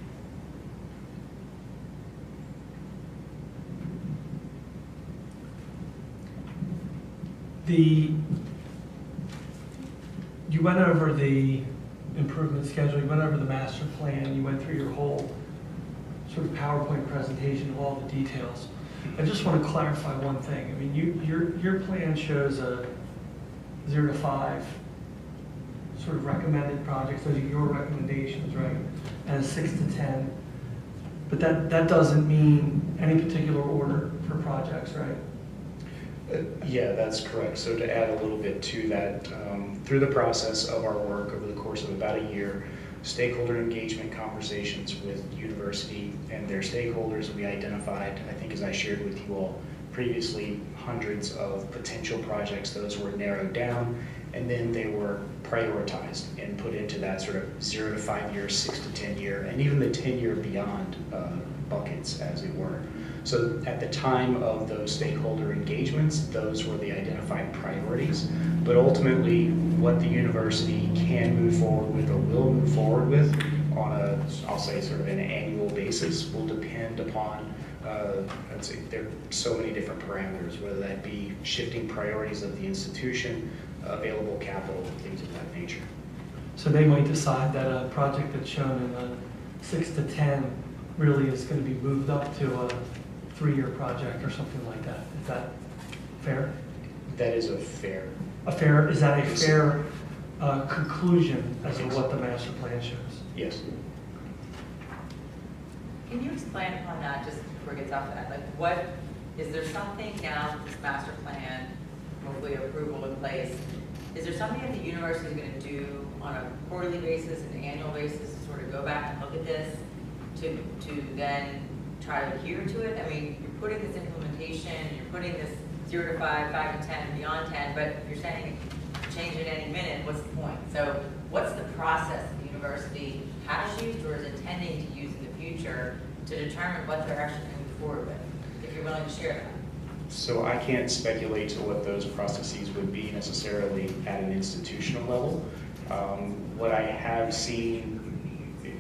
You went over the improvement schedule, you went over the master plan, you went through your whole sort of PowerPoint presentation of all the details. I just want to clarify one thing. I mean, your plan shows a 0 to 5 sort of recommended projects. Those are your recommendations, right? And a 6 to 10. But that doesn't mean any particular order for projects, right? Yeah, that's correct. So to add a little bit to that, through the process of our work over the course of about a year, stakeholder engagement conversations with the university and their stakeholders, we identified, I think as I shared with you all previously, hundreds of potential projects. Those were narrowed down, and then they were prioritized and put into that sort of 0 to 5 year, 6 to 10 year, and even the 10 year beyond buckets, as it were. So at the time of those stakeholder engagements, those were the identified priorities. But ultimately, what the university can move forward with or will move forward with on a, I'll say sort of an annual basis, will depend upon, I'd say there are so many different parameters, whether that be shifting priorities of the institution, available capital, things of that nature. So they might decide that a project that's shown in a 6 to 10 really is going to be moved up to a 3-year project or something like that. Is that fair? That is a fair. Is that a fair conclusion as to what the master plan shows? Yes. Can you expand upon that, just before it gets off that? Like, what, is there something now with this master plan, hopefully approval in place, is there something that the university is going to do on a quarterly basis, an annual basis, to sort of go back and look at this, to then try to adhere to it? I mean, you're putting this implementation, you're putting this 0 to 5, 5 to 10, beyond 10, but you're saying change it any minute, what's the point? So what's the process that the university has used or is intending to use in the future to determine what they're actually going to move forward with, if you're willing to share that? So I can't speculate to what those processes would be necessarily at an institutional level. What I have seen,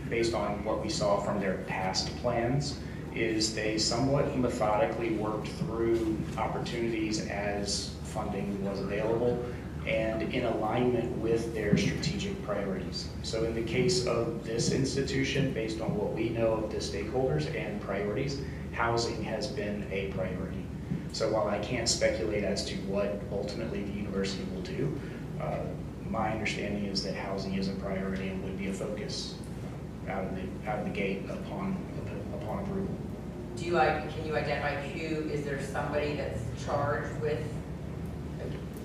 based on what we saw from their past plans, is they somewhat methodically worked through opportunities as funding was available and in alignment with their strategic priorities. So in the case of this institution, based on what we know of the stakeholders and priorities, housing has been a priority. So while I can't speculate as to what ultimately the university will do, my understanding is that housing is a priority and would be a focus out of the gate upon approval. Can you identify who, is there somebody that's charged with,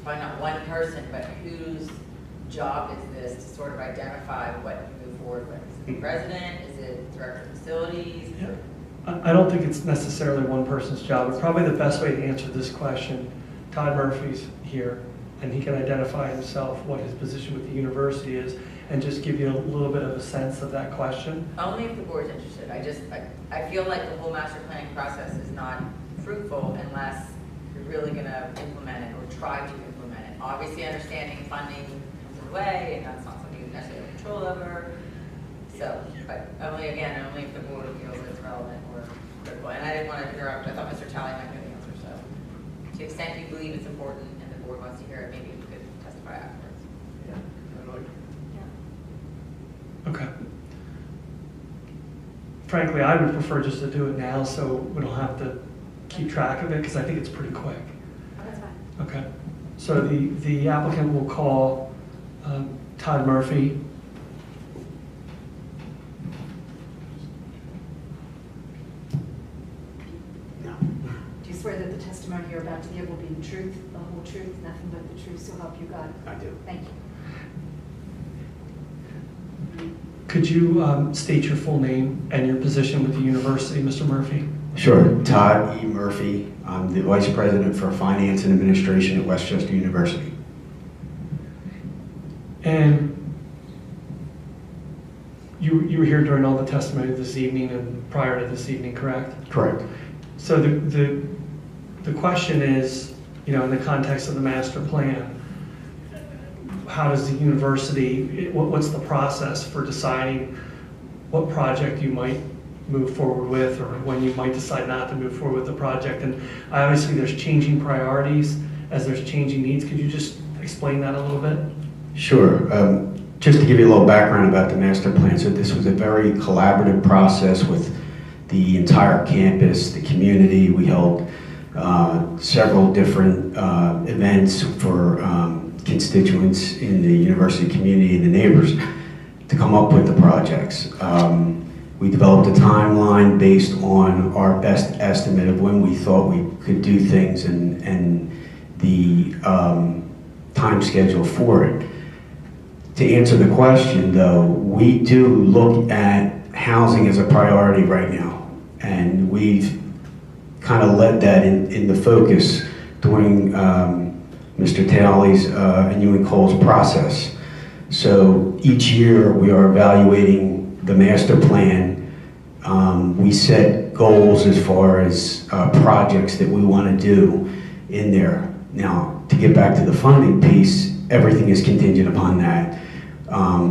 probably not one person, but whose job is this to sort of identify what to move forward with? Is it the president? Is it director of facilities? Yeah. I don't think it's necessarily one person's job, but probably the best way to answer this question, Todd Murphy's here, and he can identify himself what his position with the university is, and just give you a little bit of a sense of that question. Only if the board's interested. I feel like the whole master planning process is not fruitful unless you're really going to implement it or try to implement it. Obviously, understanding funding comes in the way and placeholder. So, but only if the board feels it's relevant or critical. And I didn't want to interrupt, I thought Mr. Talley might know the answer, so to the extent you believe it's important and the board wants to hear it, maybe you could testify afterwards. Okay. Frankly, I would prefer just to do it now so we don't have to keep track of it, because I think it's pretty quick. Oh, that's fine. Okay. So the applicant will call Todd Murphy. Do you swear that the testimony you're about to give will be the truth, the whole truth, nothing but the truth, so help you God? I do. Thank you. Could you state your full name and your position with the university, Mr. Murphy? Sure. Todd E. Murphy. I'm the Vice President for Finance and Administration at Westchester University. And you were here during all the testimony this evening and prior to this evening, correct? Correct. So the question is, you know, in the context of the master plan, how does the university, what's the process for deciding what project you might move forward with, or when you might decide not to move forward with the project? And obviously there's changing priorities as there's changing needs. Could you just explain that a little bit? Sure. Just to give you a little background about the master plan, so this was a very collaborative process with the entire campus, the community. We held several different events for constituents in the university community and the neighbors to come up with the projects. We developed a timeline based on our best estimate of when we thought we could do things and the time schedule for it. To answer the question though, we do look at housing as a priority right now, and we've kind of led that in the focus during Mr. Talley's and you and Cole's process. So each year we are evaluating the master plan. We set goals as far as projects that we want to do in there. Now, to get back to the funding piece, everything is contingent upon that.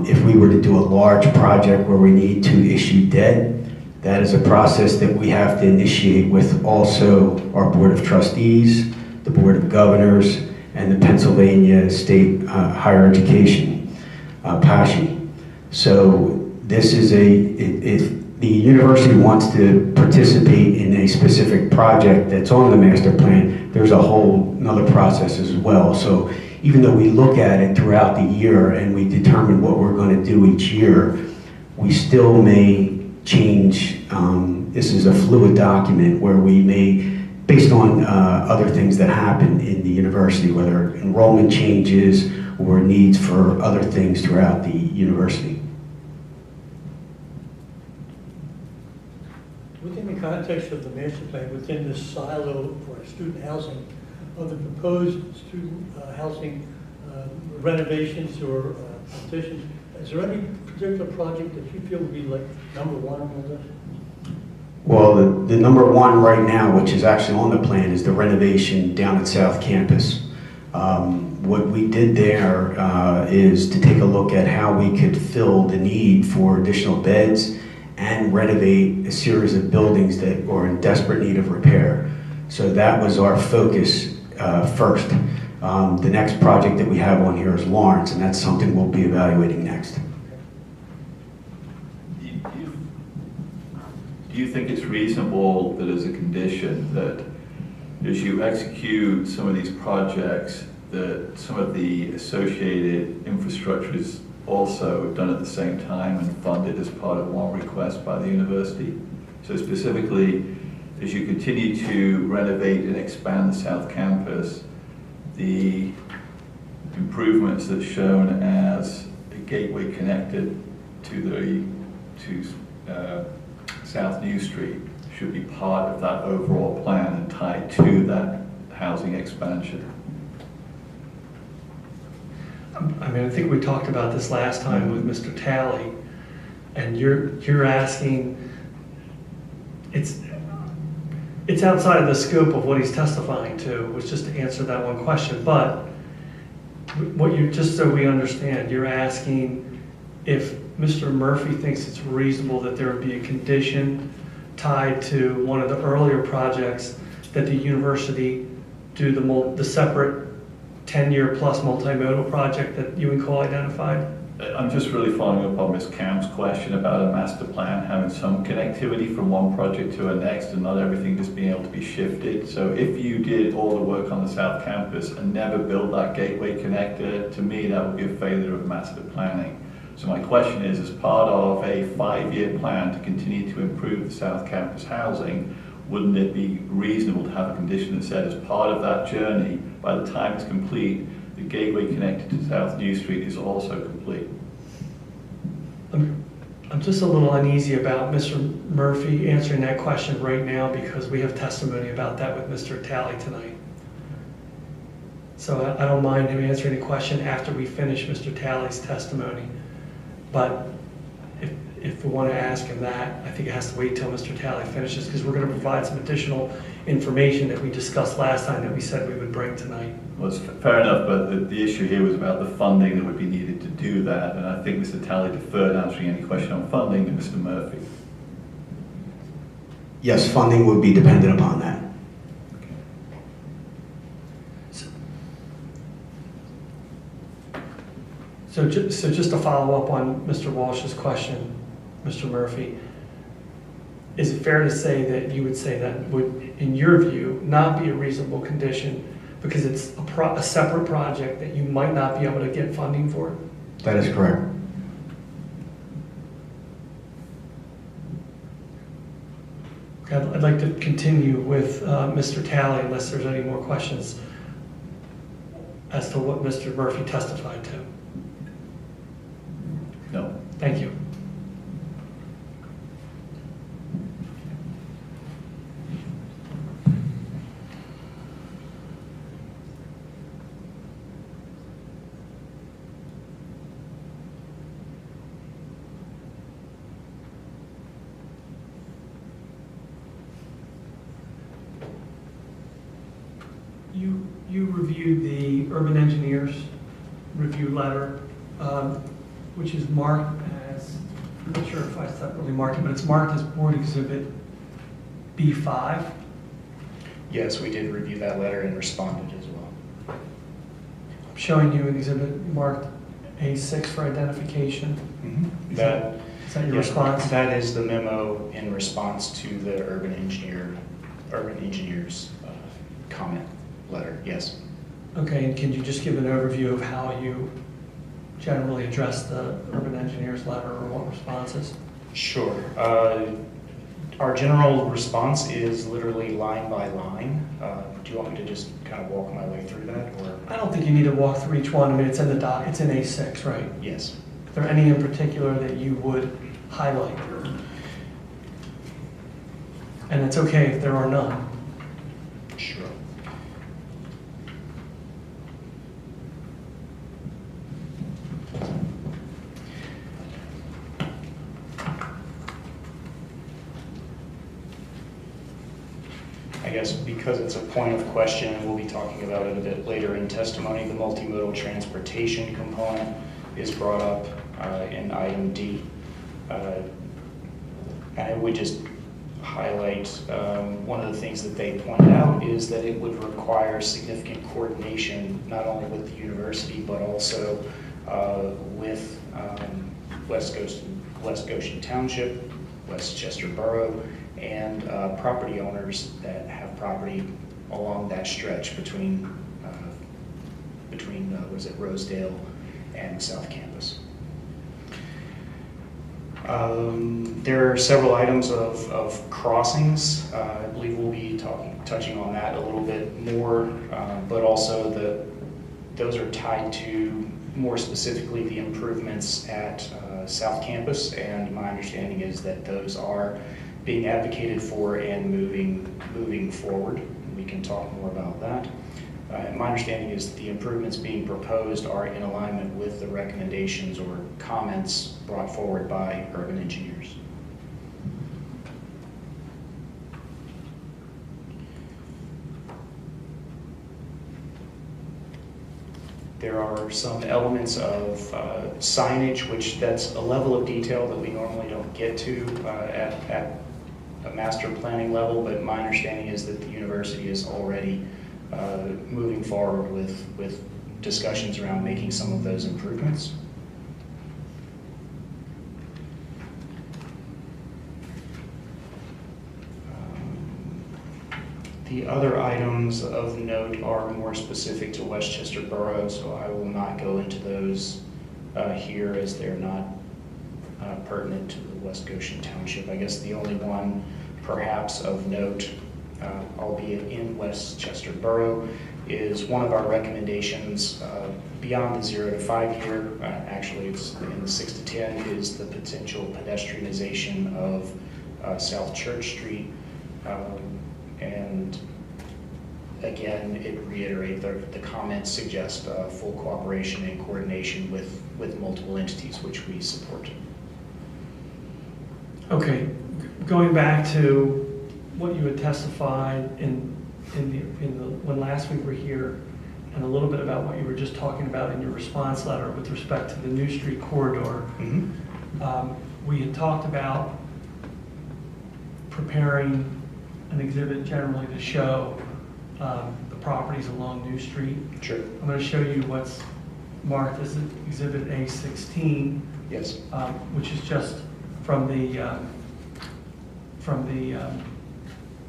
If we were to do a large project where we need to issue debt, that is a process that we have to initiate with also our Board of Trustees, the Board of Governors, and the Pennsylvania State Higher Education, PASHE. So this is if the university wants to participate in a specific project that's on the master plan, there's a whole another process as well. So even though we look at it throughout the year and we determine what we're going to do each year, we still may change. This is a fluid document where we may, based on other things that happen in the university, whether enrollment changes or needs for other things throughout the university. Within the context of the master plan, within this silo for student housing, of the proposed student housing renovations or additions, is there any particular project that you feel would be like #1 on the list? Well, the #1 right now, which is actually on the plan, is the renovation down at South Campus. What we did there is to take a look at how we could fill the need for additional beds and renovate a series of buildings that were in desperate need of repair. So that was our focus first. The next project that we have on here is Lawrence, and that's something we'll be evaluating next. Do you think it's reasonable that as a condition that as you execute some of these projects, that some of the associated infrastructure is also done at the same time and funded as part of one request by the university? So specifically, as you continue to renovate and expand the South Campus, the improvements that's shown as a gateway connected to South New Street should be part of that overall plan and tied to that housing expansion. I mean, I think we talked about this last time with Mr. Talley, and you're asking, it's outside of the scope of what he's testifying to, was just to answer that one question. But what you, just so we understand, you're asking if Mr. Murphy thinks it's reasonable that there would be a condition tied to one of the earlier projects that the university do the separate 10-year plus multimodal project that you and Cole identified? I'm just really following up on Ms. Camp's question about a master plan having some connectivity from one project to the next and not everything just being able to be shifted. So if you did all the work on the South Campus and never built that gateway connector, to me that would be a failure of master planning. So my question is, as part of a 5-year plan to continue to improve the South Campus housing, wouldn't it be reasonable to have a condition that said as part of that journey, by the time it's complete, the gateway connected to South New Street is also complete? I'm just a little uneasy about Mr. Murphy answering that question right now because we have testimony about that with Mr. Talley tonight. So I don't mind him answering the question after we finish Mr. Talley's testimony. But if we want to ask him that, I think it has to wait till Mr. Talley finishes because we're going to provide some additional information that we discussed last time that we said we would bring tonight. Well, it's fair enough, but the issue here was about the funding that would be needed to do that, and I think Mr. Talley deferred answering any question on funding to Mr. Murphy. Yes, funding would be dependent upon that. So just to follow up on Mr. Walsh's question, Mr. Murphy, is it fair to say that you would say that would, in your view, not be a reasonable condition because it's a separate project that you might not be able to get funding for? That is correct. Okay, I'd like to continue with Mr. Talley unless there's any more questions as to what Mr. Murphy testified to. No. Thank you. You reviewed the urban engineers review letter, which is marked as, I'm not sure if I separately marked it, but it's marked as Board Exhibit B5. Yes, we did review that letter and responded as well. I'm showing you an exhibit marked A6 for identification. Mm-hmm. Is that your response? That is the memo in response to the urban engineer's comment letter, yes. Okay, and can you just give an overview of how you generally address the urban engineer's letter or what responses? Sure. Our general response is literally line by line. Do you want me to just kind of walk my way through that? Or? I don't think you need to walk through each one. I mean, it's in the doc, it's in A6, right? Yes. Are there any in particular that you would highlight? And it's okay if there are none. Sure. I guess because it's a point of question, and we'll be talking about it a bit later in testimony, the multimodal transportation component is brought up in item D. I would just highlight one of the things that they pointed out is that it would require significant coordination, not only with the university, but also with West Goshen Township, Westchester Borough, and property owners that have property along that stretch between was it Rosedale and South Campus. There are several items of crossings. I believe we'll be touching on that a little bit more, but also those are tied to more specifically the improvements at South Campus, and my understanding is that those are being advocated for and moving forward. We can talk more about that. My understanding is the improvements being proposed are in alignment with the recommendations or comments brought forward by urban engineers. There are some elements of signage, which that's a level of detail that we normally don't get to at a master planning level, but my understanding is that the university is already moving forward with discussions around making some of those improvements. The other items of note are more specific to Westchester Borough, so I will not go into those here as they're not pertinent to the West Goshen Township. I guess the only one perhaps of note, albeit in Westchester Borough, is one of our recommendations beyond the 0 to 5 year, actually it's in the 6 to 10, is the potential pedestrianization of South Church Street. And again, it reiterates the comments suggest full cooperation and coordination with multiple entities, which we support. Okay, going back to what you had testified when last week we were here, and a little bit about what you were just talking about in your response letter with respect to the New Street corridor. Mm-hmm. We had talked about preparing an exhibit generally to show the properties along New Street. Sure. I'm going to show you what's marked as Exhibit A16. Yes. Which is just from the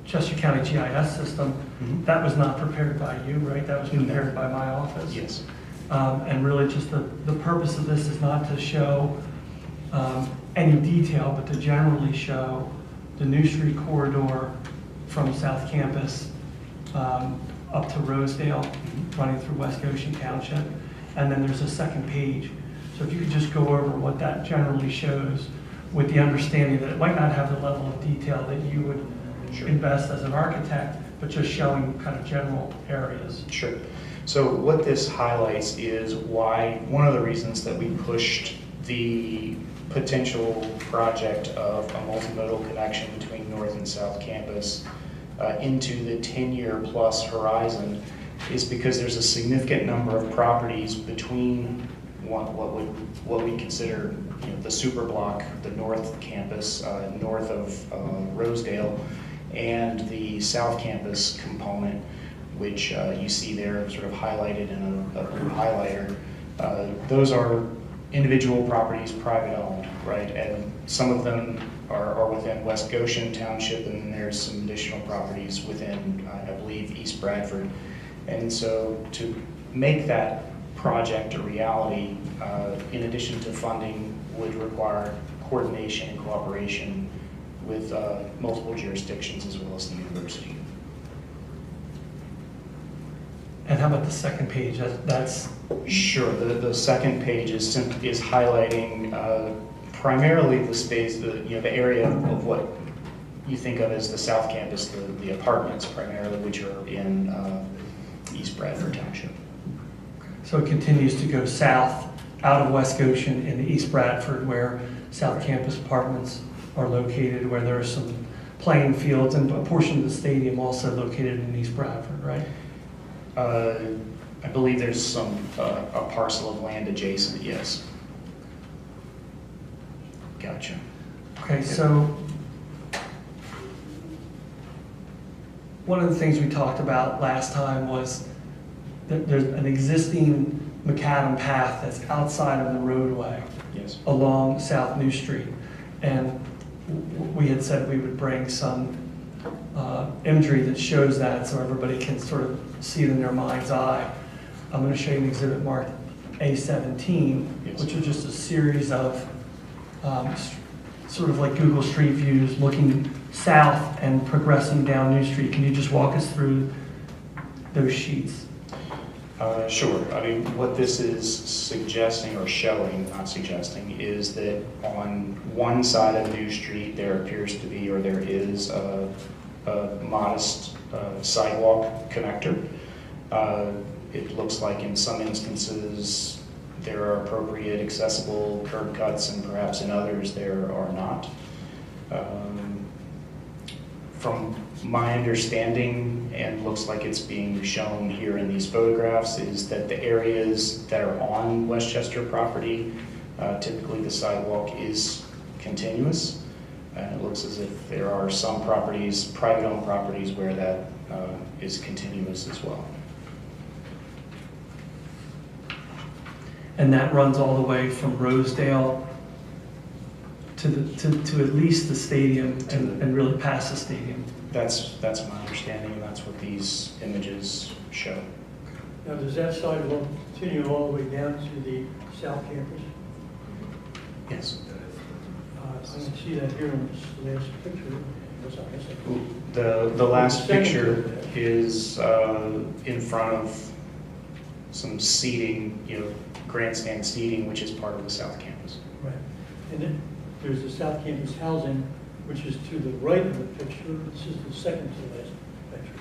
Chester County GIS system. Mm-hmm. That was not prepared by you, right? That was prepared by my office. Yes. And really just the purpose of this is not to show any detail, but to generally show the New Street corridor from South Campus up to Rosedale, running through West Goshen Township. And then there's a second page. So if you could just go over what that generally shows, with the understanding that it might not have the level of detail that you would invest as an architect, but just showing kind of general areas. Sure. So what this highlights is why, one of the reasons that we pushed the potential project of a multimodal connection between North and South Campus into the 10-year plus horizon is because there's a significant number of properties between what we consider, you know, the super block, the North Campus, north of Rosedale, and the South Campus component, which you see there sort of highlighted in a blue highlighter. Those are individual properties, private owned, right? And some of them are within West Goshen Township, and then there's some additional properties within, I believe, East Bradford. And so to make that project a reality, in addition to funding, would require coordination and cooperation with multiple jurisdictions as well as the university. And how about the second page? That's sure. The second page is highlighting primarily the space, the area of what you think of as the South Campus, the apartments primarily, which are in East Bradford Township. So it continues to go south out of West Goshen into East Bradford, where South Campus apartments are located, where there are some playing fields and a portion of the stadium also located in East Bradford, right? I believe there's some a parcel of land adjacent, yes. Gotcha. Okay, so one of the things we talked about last time was that there's an existing macadam path that's outside of the roadway, yes, along South New Street. And we had said we would bring some imagery that shows that so everybody can sort of see it in their mind's eye. I'm going to show you an exhibit marked A17, yes, which is just a series of sort of like Google Street Views looking south and progressing down New Street. Can you just walk us through those sheets? Sure. I mean, what this is suggesting or showing, not suggesting, is that on one side of New Street there appears to be, or there is, a modest sidewalk connector. It looks like in some instances there are appropriate accessible curb cuts, and perhaps in others there are not. From my understanding, and looks like it's being shown here in these photographs, is that the areas that are on Westchester property, typically the sidewalk is continuous. And it looks as if there are some properties, private-owned properties, where that is continuous as well. And that runs all the way from Rosedale to at least the stadium and really past the stadium. That's my understanding, and that's what these images show. Now, does that sidewalk continue all the way down to the south campus? Yes. I can see that here on this last picture. The last picture is in front of some seating, grandstand seating, which is part of the south campus. Right. And then there's the south campus housing, which is to the right of the picture. This is the second to the last picture.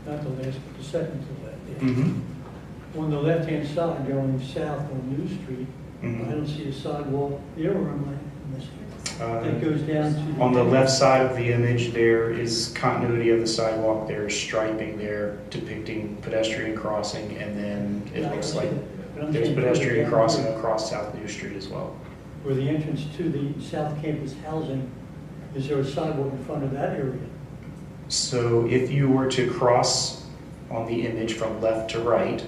Not the last, but the second to the last. Yeah. Mm-hmm. On the left-hand side, going south on New Street, Mm-hmm. I don't see a sidewalk there, or am I missing? That goes down to on the left side of the image, there is continuity of the sidewalk. There is striping there depicting pedestrian crossing, and then it looks like there's pedestrian crossing across South New Street as well. Where the entrance to the south campus housing, is there a sidewalk in front of that area? So if you were to cross on the image from left to right,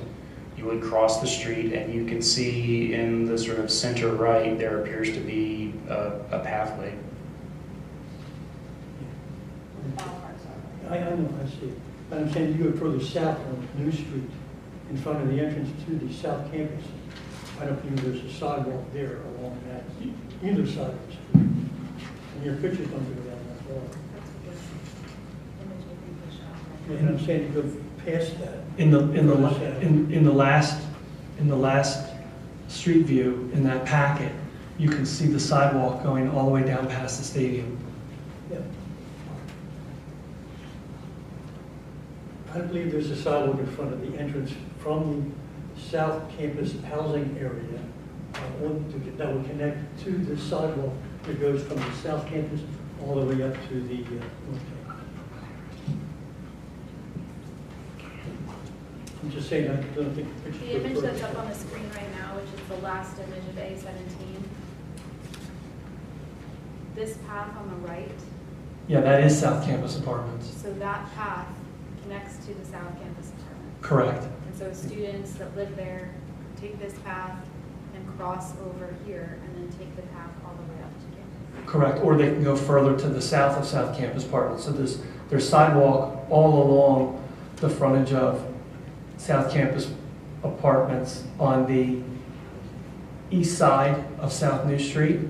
you would cross the street, and you can see in the sort of center right, there appears to be a pathway. I know, I see. But I'm saying you go further south on New Street, in front of the entrance to the south campus. I don't think there's a sidewalk there along that, either side of the street. And your pictures don't go down that far. And I'm saying you go past that. In the last street view in that packet, you can see the sidewalk going all the way down past the stadium. Yeah. I believe there's a sidewalk in front of the entrance from the south campus housing area that would connect to the sidewalk that goes from the south campus all the way up to the north campus. I'm just saying, I don't think the picture. The image that's up on the screen right now, which is the last image of A17, this path on the right. Yeah, that is South Campus Apartments. So that path connects to the South Campus Apartments. Correct. And so students that live there take this path and cross over here and then take the path all the way up to campus. Correct, or they can go further to the south of South Campus Apartments. So there's sidewalk all along the frontage of South Campus Apartments on the east side of South New Street.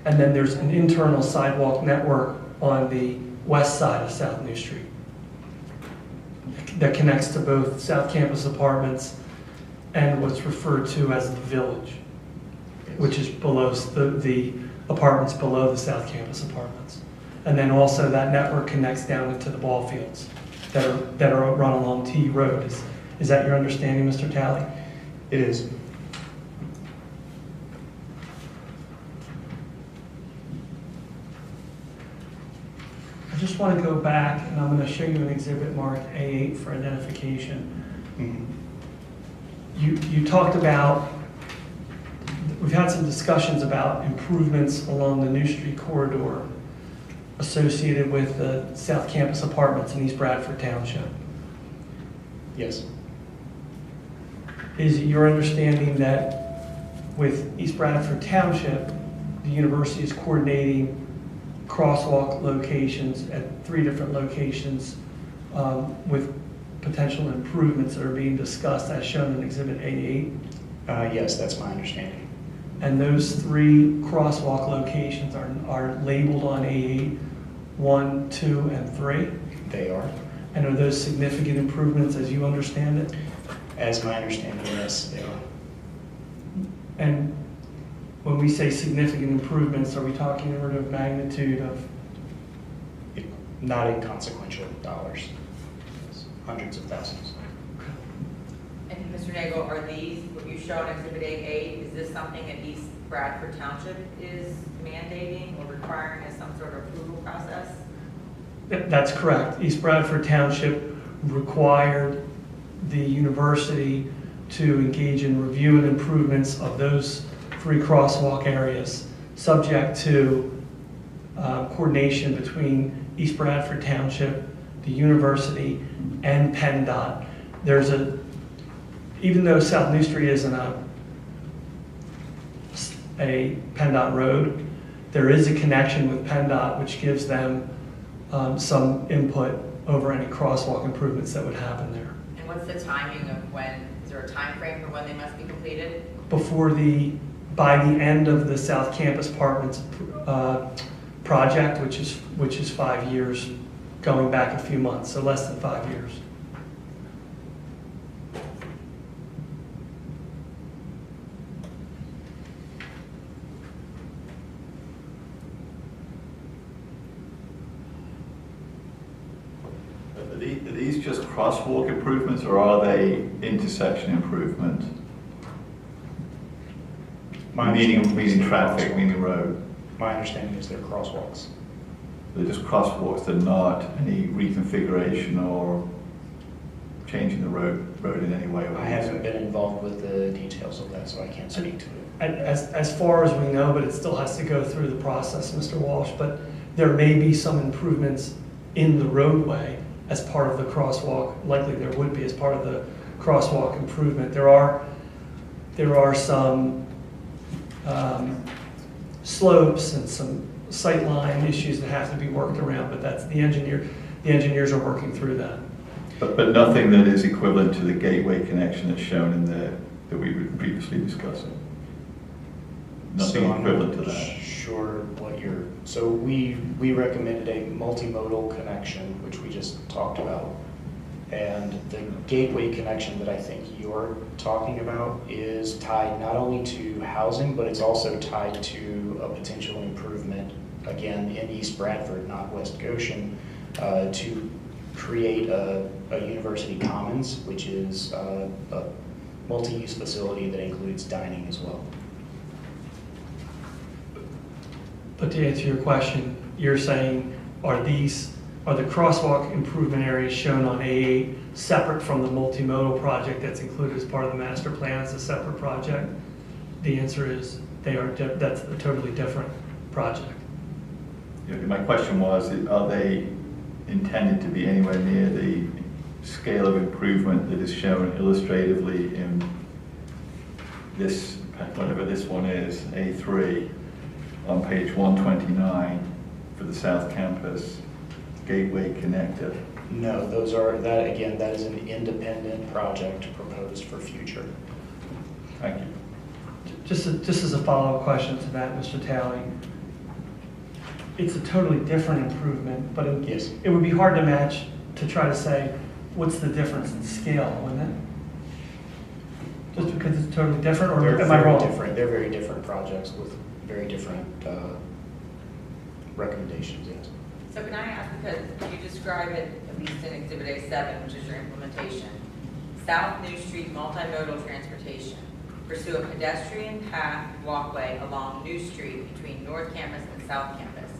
And then there's an internal sidewalk network on the west side of South New Street that connects to both South Campus Apartments and what's referred to as the Village, which is below the apartments below the South Campus Apartments. And then also that network connects down into the ball fields that are run along T Road. Is that your understanding, Mr. Talley? It is. I just want to go back, and I'm going to show you an exhibit marked A8 for identification. Mm-hmm. You talked about, we've had some discussions about improvements along the New Street corridor associated with the South Campus Apartments in East Bradford Township. Yes. Is it your understanding that with East Bradford Township, the university is coordinating crosswalk locations at 3 different locations with potential improvements that are being discussed as shown in Exhibit A8? Yes, that's my understanding. And those 3 crosswalk locations are labeled on A8, 1, 2, and 3? They are. And are those significant improvements as you understand it? As my understanding, yes, they are. And when we say significant improvements, are we talking in order of magnitude of? Not inconsequential dollars, hundreds of thousands. And Mr. Nagel, are these, what you showed in Exhibit A8, is this something that East Bradford Township is mandating or requiring as some sort of approval process? That's correct. East Bradford Township required the university to engage in review and improvements of those 3 crosswalk areas, subject to coordination between East Bradford Township, the university, and PennDOT. Even though South New Street isn't a PennDOT road, there is a connection with PennDOT which gives them some input over any crosswalk improvements that would happen there. And what's the timing of when, is there a time frame for when they must be completed? By the end of the South Campus Apartments project, which is 5 years, going back a few months, so less than 5 years. Are these just crosswalk improvements, or are they intersection improvements? Meaning traffic, meaning road? My understanding is they're crosswalks. They're just crosswalks, they're not any reconfiguration or changing the road in any way? I haven't been involved with the details of that, so I can't speak to it. As far as we know, but it still has to go through the process, Mr. Walsh, but there may be some improvements in the roadway as part of the crosswalk. Likely there would be as part of the crosswalk improvement. There are some slopes and some sightline issues that have to be worked around, but that's the engineers are working through that. But nothing that is equivalent to the gateway connection that's shown in there that we were previously discussing? Nothing equivalent to that? Sure what you're, so we recommended a multimodal connection, which we just talked about. And the gateway connection that I think you're talking about is tied not only to housing, but it's also tied to a potential improvement, again, in East Bradford, not West Goshen, to create a university commons, which is a multi-use facility that includes dining as well. But to answer your question, you're saying, are the crosswalk improvement areas shown on A8 separate from the multimodal project that's included as part of the master plan as a separate project? The answer is that's a totally different project. Yeah, my question was, are they intended to be anywhere near the scale of improvement that is shown illustratively in this, whatever this one is, A3, on page 129 for the South Campus Gateway Connector? No, that is an independent project proposed for future. Thank you. Just as a follow-up question to that, Mr. Talley, it's a totally different improvement, but yes, it would be hard to match, to try to say, what's the difference in scale, wouldn't it? Just because it's totally different, or am I wrong? They're very different projects with very different recommendations, yes. So can I ask, because you describe it, at least in Exhibit A7, which is your implementation, South New Street multimodal transportation, pursue a pedestrian path walkway along New Street between North Campus and South Campus.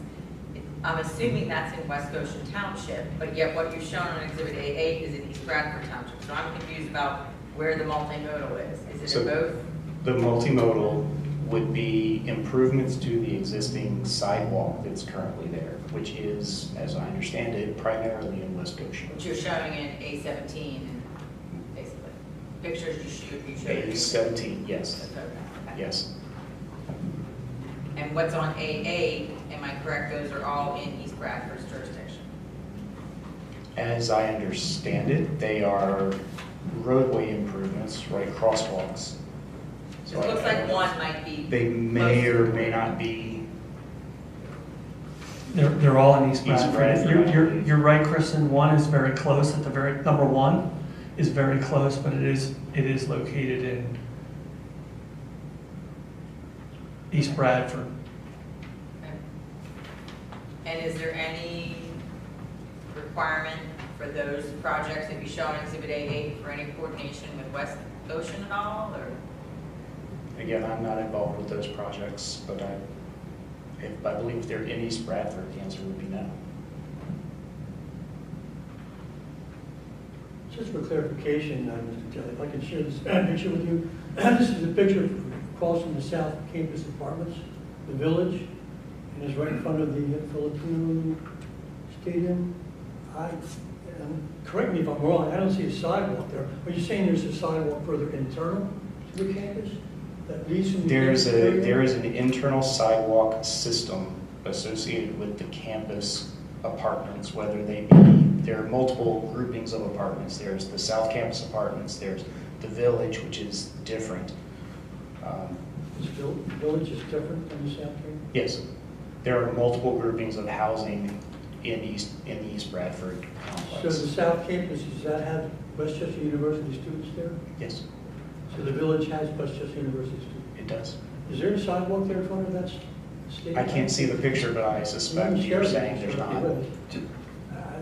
I'm assuming that's in West Goshen Township, but yet what you've shown on Exhibit A8 is in East Bradford Township. So I'm confused about where the multimodal is. Is it in both? The multimodal would be improvements to the existing sidewalk that's currently there, which is, as I understand it, primarily in West Goshen. Which you're showing in A17, basically. Pictures you showed. A17, yes. Okay. Yes. And what's on A8, am I correct, those are all in East Bradford's jurisdiction? As I understand they are roadway improvements, right, crosswalks. So it looks like one might be. They may or may not be. They're all in East Bradford. You're right, Kristen. One is very close at the number one is very close, but it is located in East Bradford. Okay. And is there any requirement for those projects that you show in Exhibit A8 for any coordination with West Goshen at all, or? Again, I'm not involved with those projects, but I believe they're in East Bradford, the answer would be no. Just for clarification, Mr. Kelly, if I can share this picture with you. This is a picture across from the South Campus Apartments, the village, and it's right in front of the Filipino Stadium. Correct me if I'm wrong, I don't see a sidewalk there. Are you saying there's a sidewalk further internal to the campus that leads from the There area? is an internal sidewalk system associated with the campus apartments, whether they be, there are multiple groupings of apartments. There's the South Campus Apartments, there's the Village, which is different. This village is different than the South Campus? Yes, there are multiple groupings of housing in the East Bradford complex. So the South Campus, does that have Westchester University students there? Yes, So the village has Westchester University students? it does. Is there a sidewalk there in front of that stadium? I can't see the picture, but I suspect you're saying there's not.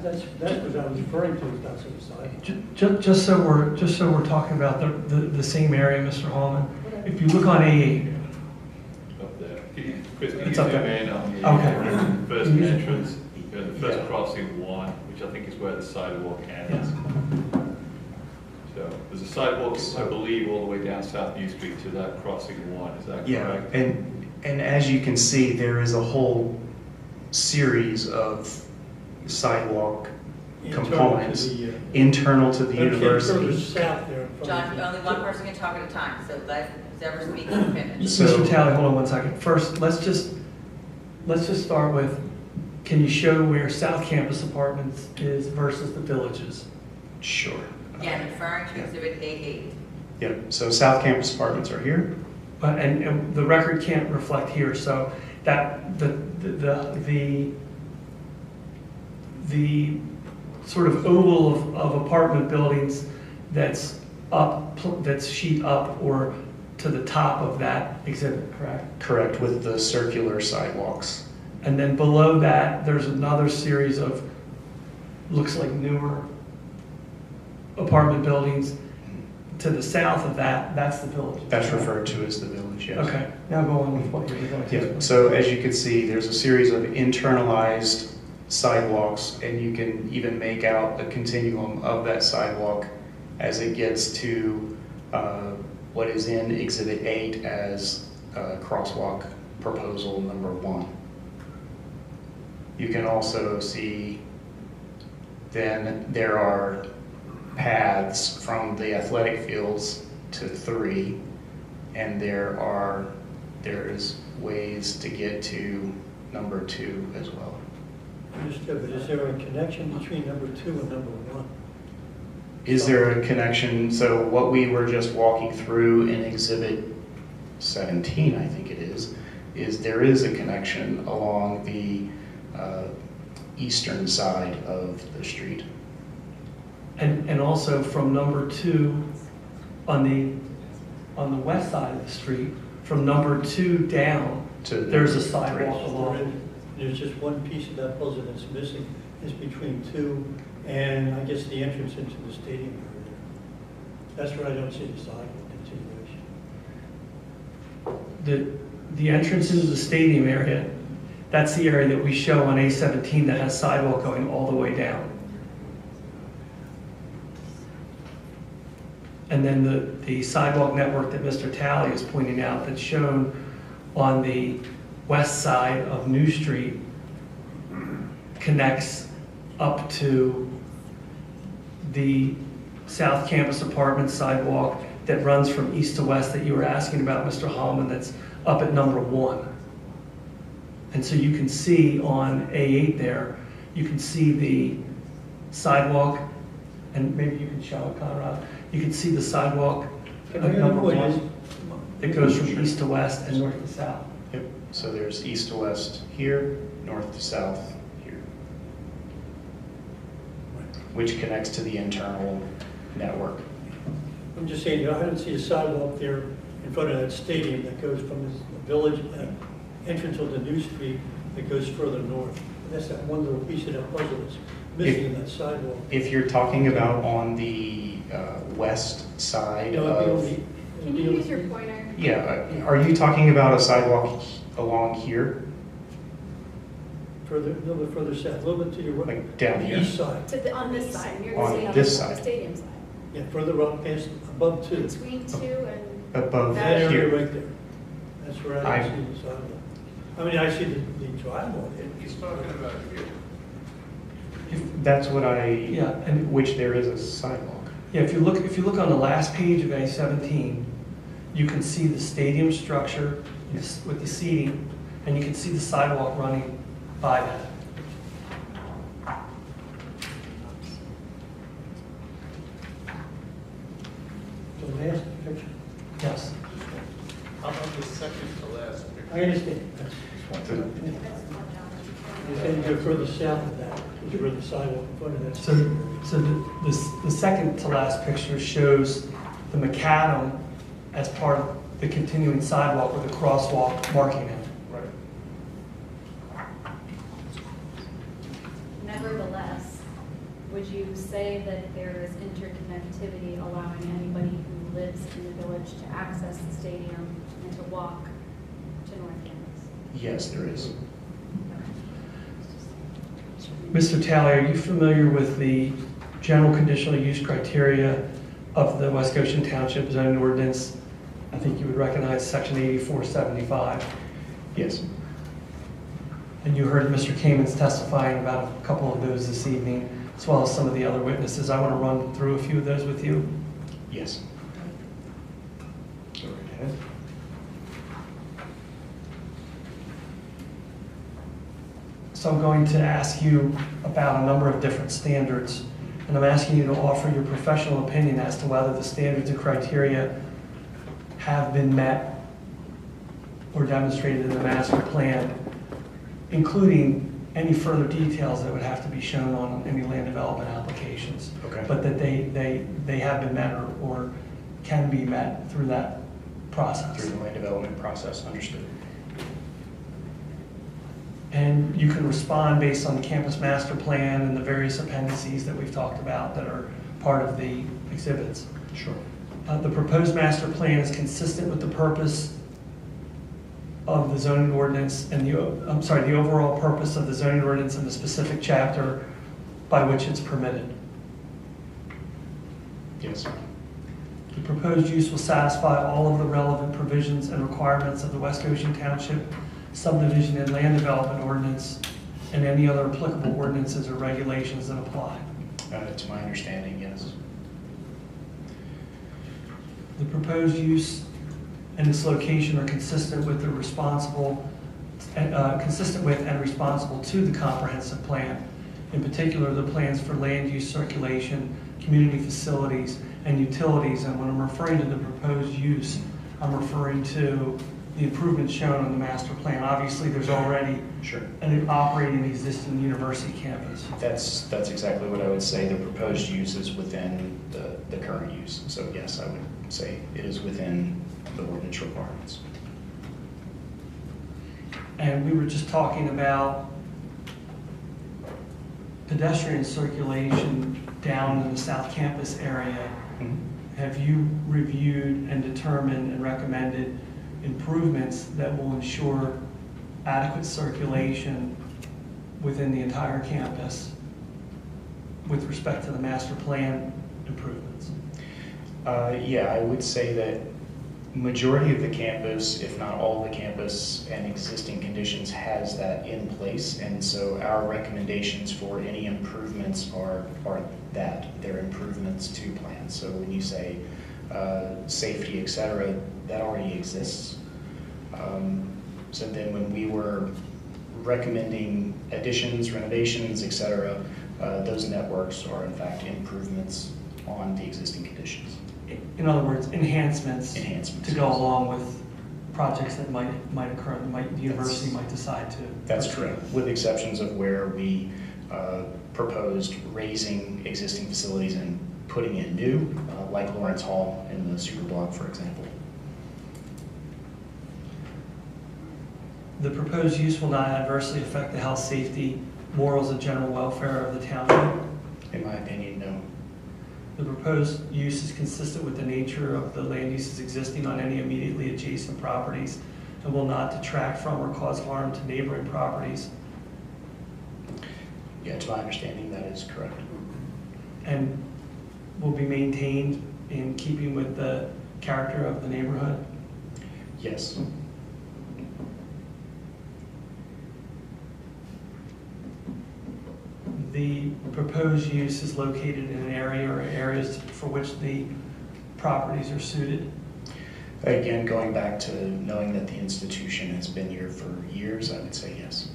That's what I was referring to, that's a sidewalk. Just so we're talking about the same area, Mr. Hallman. If you look on A8, Up there. Chris, can you It's zoom up there. in on the Okay. first Can you- entrance, the first Yeah. crossing one, which I think is where the sidewalk ends. So there's a sidewalk, I believe, all the way down South U Street to that crossing one, is that Yeah, correct? and as you can see, there is a whole series of sidewalk components internal to the Further university. south there. in front John, of the- only one person can talk at a time, so let whoever speaking finish. So- Mr. Talley, hold on one second. First, let's just start with, can you show where South Campus Apartments is versus the villages? Sure. Again, referring to exhibit A8. Yep, so South Campus Apartments are here. But, and the record can't reflect here, so that, the sort of oval of apartment buildings that's up, that's sheet up or to the top of that exhibit, correct? Correct, with the circular sidewalks. And then below that, there's another series of, looks like newer apartment buildings. To the south of that, that's the village. That's referred to as the village, yes. Okay, now go on with what you're going to. Yeah, so as you can see, there's a series of internalized sidewalks, and you can even make out the continuum of that sidewalk as it gets to what is in Exhibit 8 as crosswalk proposal number 1. You can also see then there are paths from the athletic fields to 3, and there's ways to get to number 2 as well. Understood, but is there a connection between number 2 and number 1? Is there a connection? So what we were just walking through in Exhibit 17, I think it is there is a connection along the eastern side of the street. And also from number 2 on the west side of the street, from number 2 down, there's a sidewalk along. There's just one piece of that puzzle that's missing, is between 2 and I guess the entrance into the stadium area. That's where I don't see the sidewalk continuation. The entrance into the stadium area, that's the area that we show on A17 that has sidewalk going all the way down. And then the sidewalk network that Mr. Talley is pointing out that's shown on the west side of New Street connects up to the South Campus Apartments sidewalk that runs from east to west that you were asking about, Mr. Hallman, that's up at number 1. And so you can see on A8 there, you can see the sidewalk, and maybe you can show it, Conrad. You can see the sidewalk at number 1 that goes from east to west and north to south. Yep, so there's east to west here, north to south here, which connects to the internal network. I'm just saying, I don't see a sidewalk there in front of that stadium that goes from the village entrance of the new street that goes further north. And that's that one little piece of that puzzle that's missing in that sidewalk. If you're talking about on the west side of... Can you use your pointer? Yeah, are you talking about a sidewalk along here? further, a little bit further south, a little bit to your right. Like down the here? East side. On this side, near On the stadium. this side. The stadium side. Yeah, further up past, above 2. Between 2 and. Above That area here. right there. That's where I see the sidewalk. I mean, I see the driveway. He's talking about here. That's what Yeah, and which there is a sidewalk. yeah, if you look on the last page of A17, you can see the stadium structure with the seating, and you can see the sidewalk running by that. The last picture. Yes. How about the second to last picture? I understand. You're saying go further south of that, which is where the sidewalk in front of that. So the second to last picture shows the macadam as part of the continuing sidewalk with a crosswalk marking it. Right. Nevertheless, would you say that there is interconnectivity allowing anybody who lives in the village to access the stadium and to walk to North Campus? Yes, there is. Mr. Talley, are you familiar with the general conditional use criteria of the West Goshen Township zoning ordinance? I think you would recognize section 8475. Yes. And you heard Mr. Kamens testifying about a couple of those this evening, as well as some of the other witnesses. I want to run through a few of those with you. Yes. Go right ahead. So I'm going to ask you about a number of different standards, and I'm asking you to offer your professional opinion as to whether the standards and criteria have been met or demonstrated in the master plan, including any further details that would have to be shown on any land development applications. Okay. But that they have been met or can be met through that process. Through the land development process, understood. And you can respond based on the campus master plan and the various appendices that we've talked about that are part of the exhibits. Sure. The proposed master plan is consistent with the purpose of the zoning ordinance and the overall purpose of the zoning ordinance and the specific chapter by which it's permitted. Yes. The proposed use will satisfy all of the relevant provisions and requirements of the West Goshen Township subdivision and land development ordinance and any other applicable ordinances or regulations that apply. To my understanding, yes. The proposed use and its location are consistent with and responsible to the comprehensive plan. In particular, the plans for land use circulation, community facilities, and utilities. And when I'm referring to the proposed use, I'm referring to the improvements shown on the master plan. Obviously, there's already an operating existing university campus. That's exactly what I would say. The proposed use is within the current use. So yes, I would say it is within the ordinance requirements. And we were just talking about pedestrian circulation down in the South Campus area. Mm-hmm. Have you reviewed and determined and recommended improvements that will ensure adequate circulation within the entire campus with respect to the master plan improvements? Yeah, I would say that majority of the campus, if not all of the campus and existing conditions has that in place. And so our recommendations for any improvements are that, they're improvements to plans. So when you say safety, et cetera, that already exists. So then when we were recommending additions, renovations, et cetera, those networks are in fact improvements on the existing conditions. In other words, enhancements to go yes. along with projects that might occur, the university might decide to. That's correct, with exceptions of where we proposed raising existing facilities and putting in new, like Lawrence Hall in the super block, for example. The proposed use will not adversely affect the health, safety, morals, and general welfare of the township. In my opinion, no. The proposed use is consistent with the nature of the land uses existing on any immediately adjacent properties and will not detract from or cause harm to neighboring properties. Yeah, to my understanding, that is correct. And will be maintained in keeping with the character of the neighborhood? Yes. The proposed use is located in an area or areas for which the properties are suited? Again, going back to knowing that the institution has been here for years, I would say yes.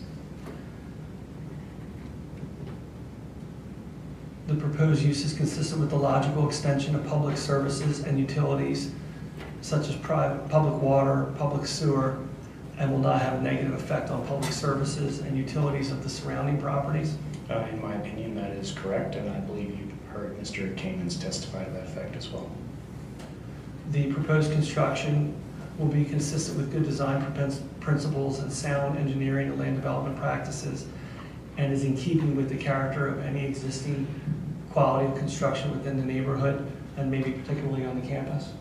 The proposed use is consistent with the logical extension of public services and utilities, such as public water, public sewer, and will not have a negative effect on public services and utilities of the surrounding properties? In my opinion, that is correct, and I believe you heard Mr. Kamens testify to that effect as well. The proposed construction will be consistent with good design principles and sound engineering and land development practices, and is in keeping with the character of any existing quality of construction within the neighborhood, and maybe particularly on the campus.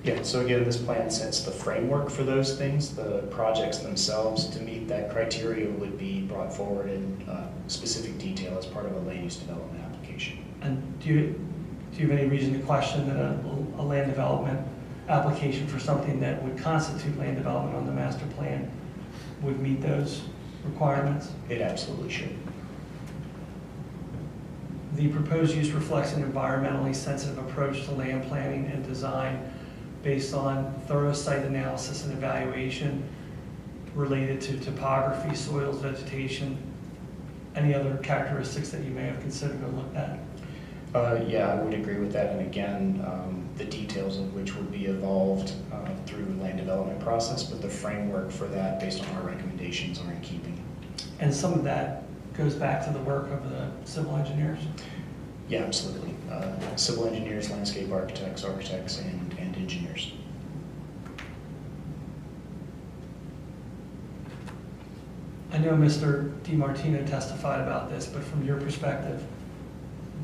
Yeah, so again, this plan sets the framework for those things. The projects themselves, to meet that criteria, would be brought forward in specific detail as part of a land use development application. And do you have any reason to question that a land development application for something that would constitute land development on the master plan would meet those requirements? It absolutely should. The proposed use reflects an environmentally sensitive approach to land planning and design based on thorough site analysis and evaluation related to topography, soils, vegetation, any other characteristics that you may have considered or looked at? Yeah, I would agree with that. And again, the details of which would be evolved through the land development process, but the framework for that based on our recommendations are in keeping. And some of that goes back to the work of the civil engineers? Yeah, absolutely. Civil engineers, landscape architects, and engineers. I know Mr. DiMartino testified about this, but from your perspective,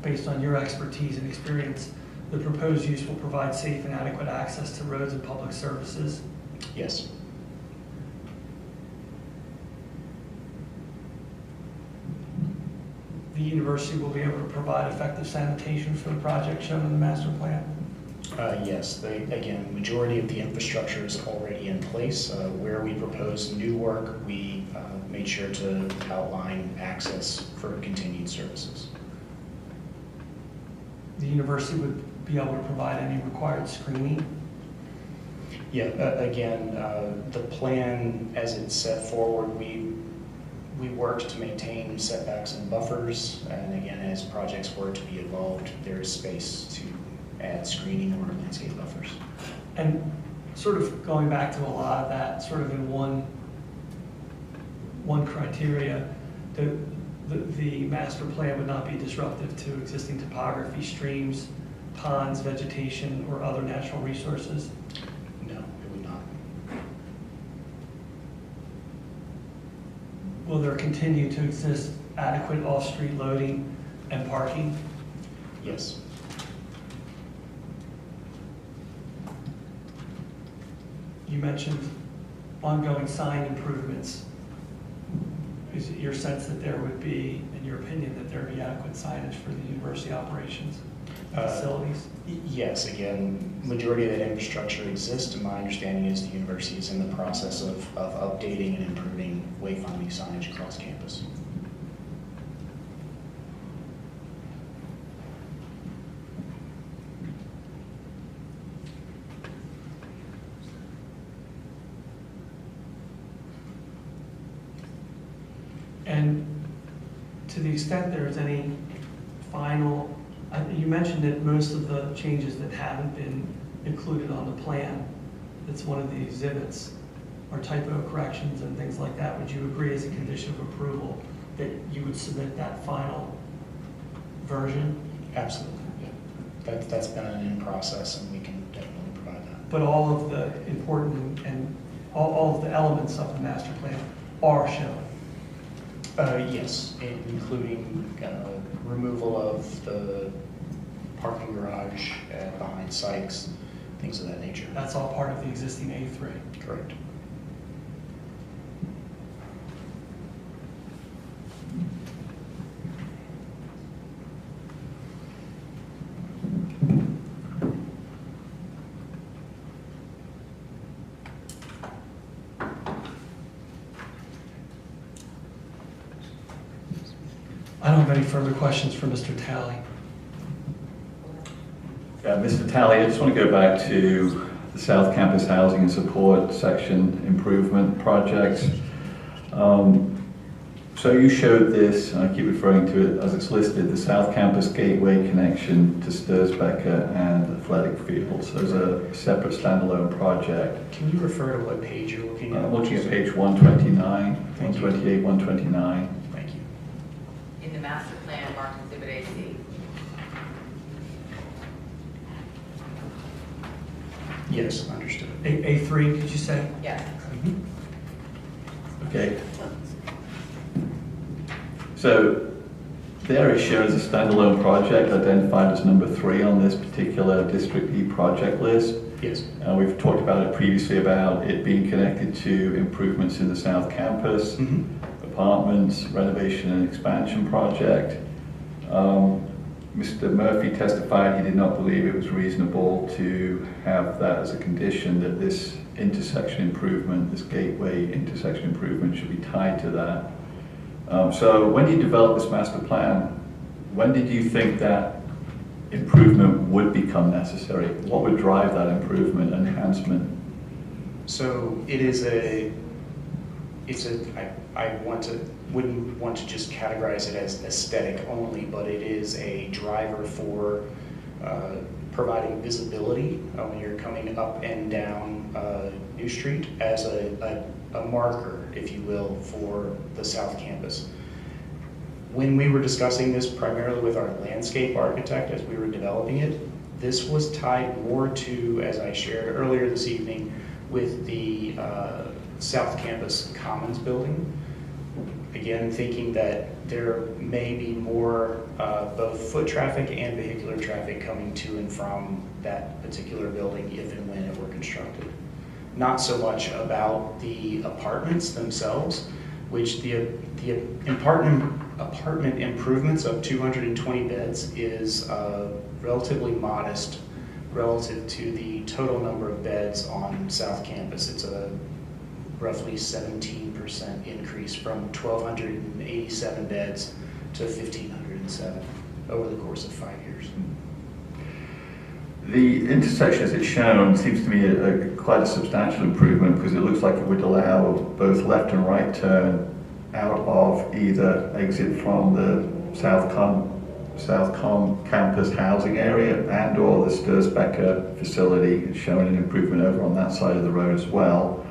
based on your expertise and experience, the proposed use will provide safe and adequate access to roads and public services? Yes. The university will be able to provide effective sanitation for the project shown in the master plan? Yes. Again, majority of the infrastructure is already in place. Where we propose new work, we made sure to outline access for continued services. The university would be able to provide any required screening? Yeah, again, the plan as it's set forward, we worked to maintain setbacks and buffers, and again, as projects were to be evolved, there is space to add screening or landscape buffers. And sort of going back to a lot of that, sort of in one criteria, the master plan would not be disruptive to existing topography, streams, ponds, vegetation, or other natural resources? No, it would not. Will there continue to exist adequate off-street loading and parking? Yes. You mentioned ongoing sign improvements. Is it your sense that there would be, in your opinion, that there would be adequate signage for the university operations facilities? Yes, again, majority of that infrastructure exists, and my understanding is the university is in the process of updating and improving wayfinding signage across campus. And to the extent there is any final, you mentioned that most of the changes that haven't been included on the plan, that's one of the exhibits, are typo corrections and things like that. Would you agree as a condition of approval that you would submit that final version? Absolutely, yeah. That's been in process, and we can definitely provide that. But all of the important and all of the elements of the master plan are shown? Yes, including removal of the parking garage behind Sykes, things of that nature. That's all part of the existing A3? Correct. I don't have any further questions for Mr. Talley. Mr. Talley, I just want to go back to the South Campus Housing and Support Section Improvement Projects. So you showed this, and I keep referring to it as it's listed, the South Campus Gateway connection to Sturzbecker and Athletic Fields. There's a separate standalone project. Can you refer to what page you're looking at? I'm looking at page 129, 128, 129. Thank you. In the master plan, marked Exhibit AC. Yes, understood. A3, did you say? Yes. Okay. So there is shown as a standalone project identified as number 3 on this particular District E project list. Yes. We've talked about it previously about it being connected to improvements in the South Campus, apartments, renovation and expansion project. Mr. Murphy testified he did not believe it was reasonable to have that as a condition that this intersection improvement, this gateway intersection improvement should be tied to that. So when you developed this master plan, when did you think that improvement would become necessary? What would drive that improvement, enhancement? So it is wouldn't want to just categorize it as aesthetic only, but it is a driver for providing visibility when you're coming up and down New Street as a marker, if you will, for the South Campus. When we were discussing this primarily with our landscape architect as we were developing it, this was tied more to, as I shared earlier this evening, with the South Campus Commons building. Again, thinking that there may be more both foot traffic and vehicular traffic coming to and from that particular building if and when it were constructed. Not so much about the apartments themselves, which the apartment improvements of 220 beds is relatively modest relative to the total number of beds on South Campus. It's a roughly 17% increase from 1,287 beds to 1,507 over the course of 5 years. The intersection as it's shown seems to me quite a substantial improvement because it looks like it would allow both left and right turn out of either exit from the Southcom campus housing area and or the Sturzbecker facility. It's showing an improvement over on that side of the road as well.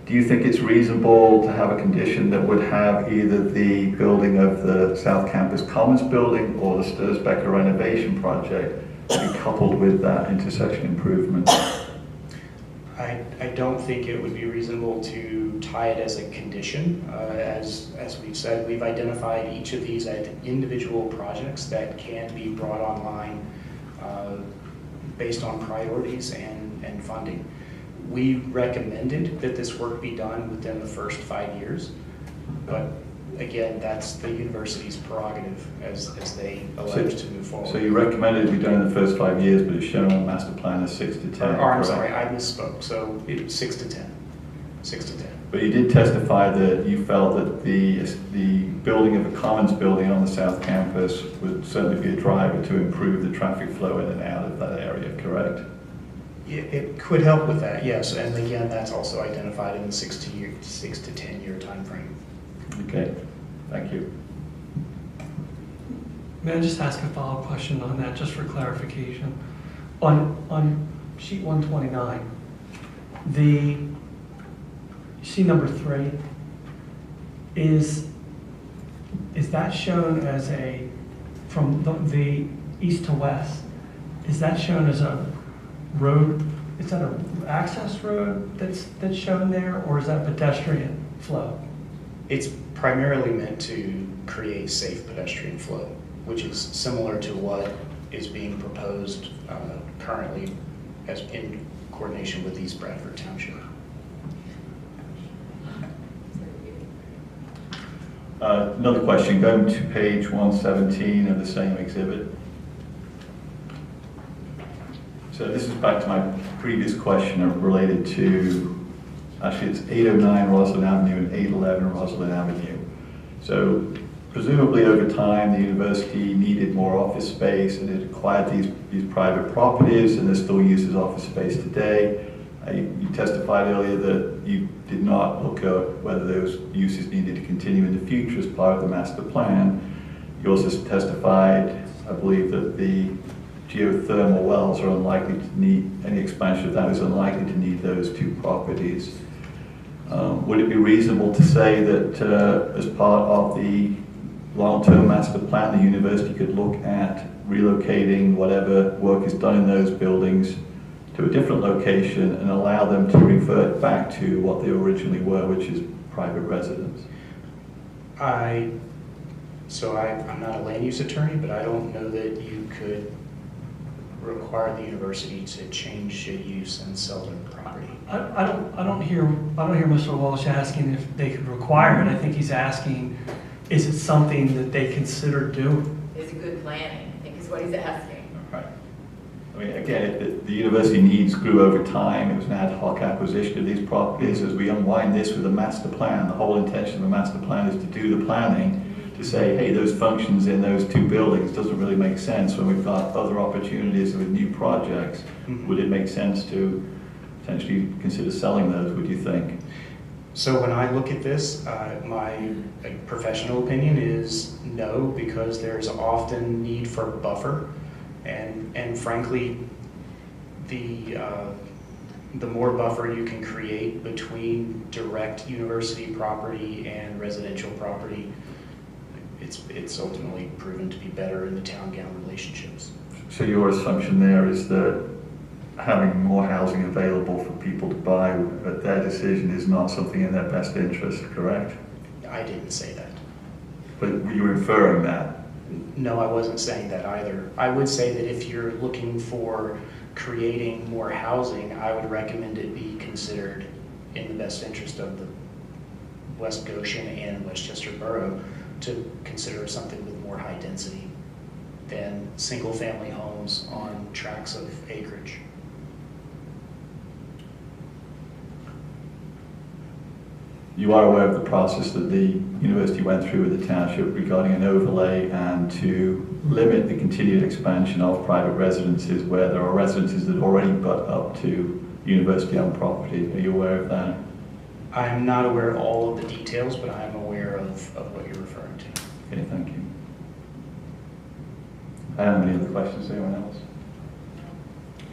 Do you think it's reasonable to have a condition that would have either the building of the South Campus Commons building or the Sturzbecker renovation project be coupled with that intersection improvement? I don't think it would be reasonable to tie it as a condition. As we've said, we've identified each of these as individual projects that can be brought online based on priorities and funding. We recommended that this work be done within the first 5 years, but again, that's the university's prerogative as they elect to move forward. So you recommended it be done in the first 5 years, but it's shown on the master plan as 6 to 10. I'm sorry, I misspoke. So it's 6 to 10. 6 to 10. But you did testify that you felt that the building of a Commons building on the South Campus would certainly be a driver to improve the traffic flow in and out of that area, correct? It could help with that, yes. And again, that's also identified in the 6 to 10 year time frame. Okay, thank you. May I just ask a follow-up question on that, just for clarification? On sheet 129, you see number 3, is that shown as from the east to west, is that shown as a road, is that an access road that's shown there, or is that pedestrian flow? It's primarily meant to create safe pedestrian flow, which is similar to what is being proposed currently as in coordination with East Bradford Township. Another question, going to page 117 of the same exhibit. So this is back to my previous question related to, actually it's 809 Roslyn Avenue and 811 Roslyn Avenue. So presumably over time, the university needed more office space and it acquired these private properties, and they're still used as office space today. You testified earlier that you did not look at whether those uses needed to continue in the future as part of the master plan. You also testified, I believe, that the geothermal wells are unlikely to need, any expansion of that is unlikely to need those two properties. Would it be reasonable to say that as part of the long-term master plan, the university could look at relocating whatever work is done in those buildings to a different location and allow them to revert back to what they originally were, which is private residence? I'm not a land use attorney, but I don't know that you could require the university to change the use and sell their property. I don't hear Mr. Walsh asking if they could require it. I think he's asking, is it something that they consider doing? Is it good planning, I think is what he's asking. Right. I mean, again, the university needs grew over time. It was an ad hoc acquisition of these properties. As we unwind this with a master plan, the whole intention of the master plan is to do the planning, to say, hey, those functions in those two buildings doesn't really make sense when we've got other opportunities with new projects. Would it make sense to potentially consider selling those, would you think? So when I look at this, my professional opinion is no, because there's often need for buffer, and frankly, the more buffer you can create between direct university property and residential property, it's ultimately proven to be better in the town-gown relationships. So your assumption there is that having more housing available for people to buy at their decision is not something in their best interest, correct? I didn't say that. But you were inferring that? No, I wasn't saying that either. I would say that if you're looking for creating more housing, I would recommend it be considered in the best interest of the West Goshen and Westchester Borough to consider something with more high density than single-family homes on tracts of acreage. You are aware of the process that the university went through with the township regarding an overlay and to limit the continued expansion of private residences where there are residences that already butt up to university-owned property. Are you aware of that? I'm not aware of all of the details, but I am aware of what you're referring to. Okay, thank you. I don't have any other questions. Anyone else?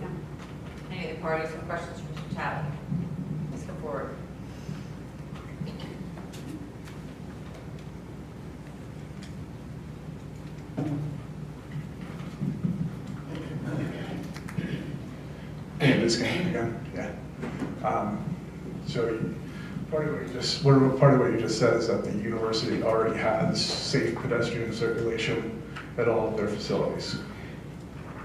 No. Any of the parties have questions for Mr. Talley? Let's go forward. Hey, this guy again. Yeah. So part of what you just said is that the university already has safe pedestrian circulation at all of their facilities.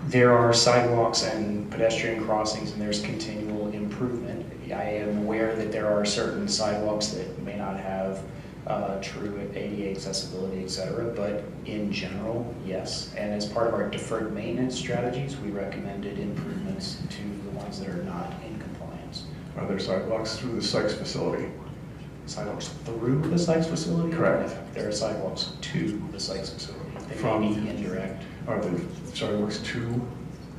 There are sidewalks and pedestrian crossings, and there's continual improvement. I am aware that there are certain sidewalks that may not have true ADA accessibility, et cetera, but in general, yes. And as part of our deferred maintenance strategies, we recommended improvements to the ones that are not in compliance. Are there sidewalks through the Sykes facility? Sidewalks through the Sykes facility? Correct. There are sidewalks to the Sykes facility. They From may be indirect. Are there sidewalks to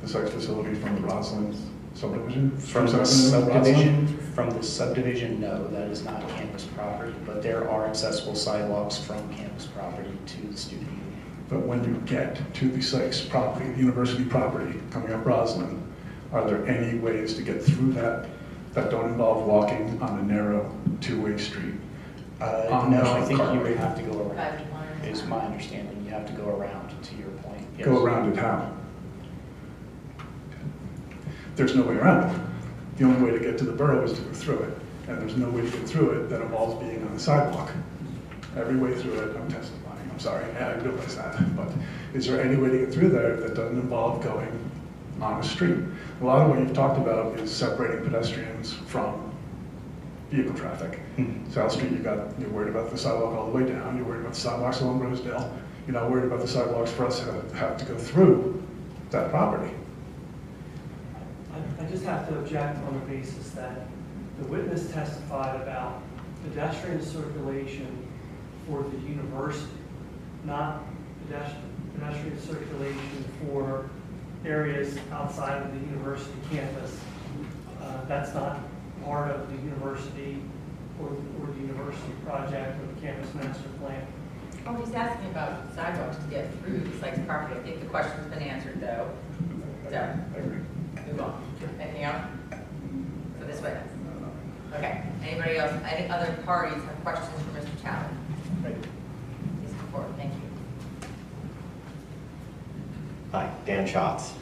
the Sykes facility from the Roslyn subdivision? From the subdivision, no, that is not campus property, but there are accessible sidewalks from campus property to the student union. But when you get to the Sykes property, the university property, coming up Roslyn, are there any ways to get through that don't involve walking on a narrow two-way street? No, I think you would have to go around, Right. is my understanding. You have to go around, to your point. Yes. Go around it how? There's no way around it. The only way to get to the borough is to go through it. And there's no way to get through it that involves being on the sidewalk. Every way through it, I'm testifying, I'm sorry, I realize that. But is there any way to get through there that doesn't involve going on a street? A lot of what you've talked about is separating pedestrians from vehicle traffic. South Street, you're worried about the sidewalk all the way down, you're worried about the sidewalks along Rosedale, you're not worried about the sidewalks for us to have to go through that property. I just have to object on the basis that the witness testified about pedestrian circulation for the university. not pedestrian circulation for areas outside of the university campus. That's not part of the university or the university project or the campus master plan. Oh, he's asking about sidewalks to get through the site's property. I think the question's been answered, though. So, move on. Anything else? For this witness? Okay. Anybody else? Any other parties have questions for Mr. Talley? Please come forward. Thank you. Hi, Dan Schatz.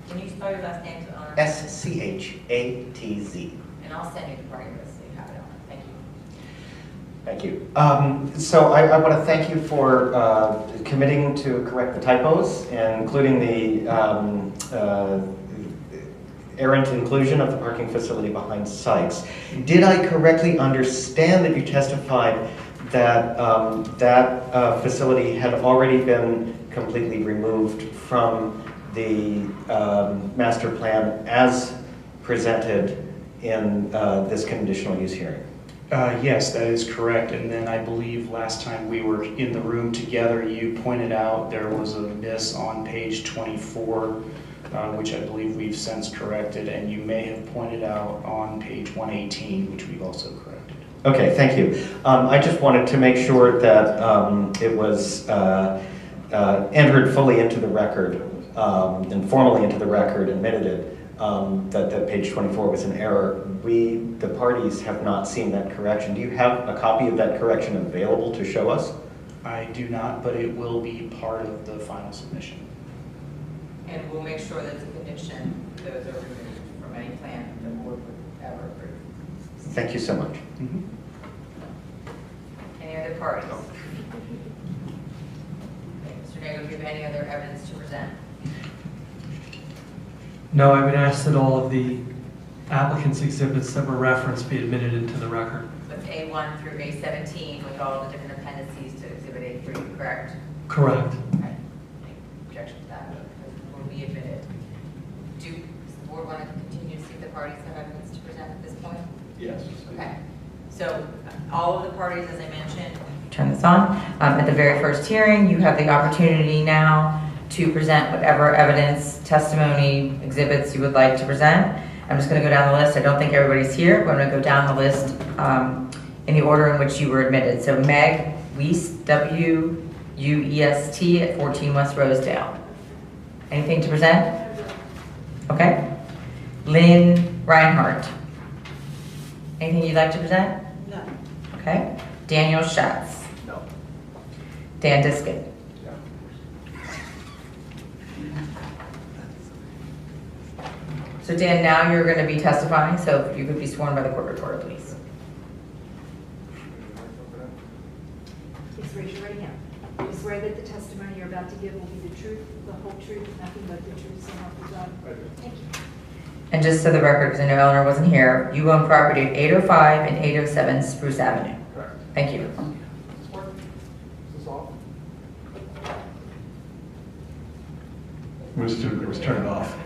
Can you spell your last name to honor? Schatz. And I'll send you the party list so you have it on. Thank you. Thank you. So I want to thank you for committing to correct the typos, including the errant inclusion of the parking facility behind Sykes. Did I correctly understand that you testified that that facility had already been completely removed from the master plan as presented in this conditional use hearing? Yes, that is correct. And then I believe last time we were in the room together, you pointed out there was a miss on page 24, which I believe we've since corrected, and you may have pointed out on page 118, which we've also corrected. Okay, thank you. I just wanted to make sure that it was entered fully into the record and formally into the record, admitted it, that page 24 was an error. We, the parties, have not seen that correction. Do you have a copy of that correction available to show us? I do not, but it will be part of the final submission. And we'll make sure that the condition, those are removed from any plan the board would ever approve. Thank you so much. Mm-hmm. Any other parties? Okay, Mr. Nagle, do you have any other evidence to present? No, I would ask that all of the applicant's exhibits that were referenced be admitted into the record. With A1 through A17 with all the different appendices to Exhibit A3, correct? Correct. Okay. Any objection to that? Will be admitted. Does the board want to continue to see if the parties have evidence to present at this point? Yes. Okay. So all of the parties, as I mentioned, turn this on. At the very first hearing, you have the opportunity now to present whatever evidence, testimony, exhibits you would like to present. I'm just going to go down the list. I don't think everybody's here. We're going to go down the list in the order in which you were admitted. So Meg Wiest, W-U-E-S-T at 14 West Rosedale. Anything to present? Okay. Lynn Reinhardt. Anything you'd like to present? No. Okay. Daniel Schatz. No. Dan Diskin. So Dan, now you're going to be testifying, so if you could be sworn by the court reporter, please. Please raise your right hand. You swear that the testimony you're about to give will be the truth, the whole truth, nothing but the truth, so help you God? Thank you. And just so the record, because I know Eleanor wasn't here, you own property at 805 and 807 Spruce Avenue. Correct. Thank you. Is this off? It was turned off.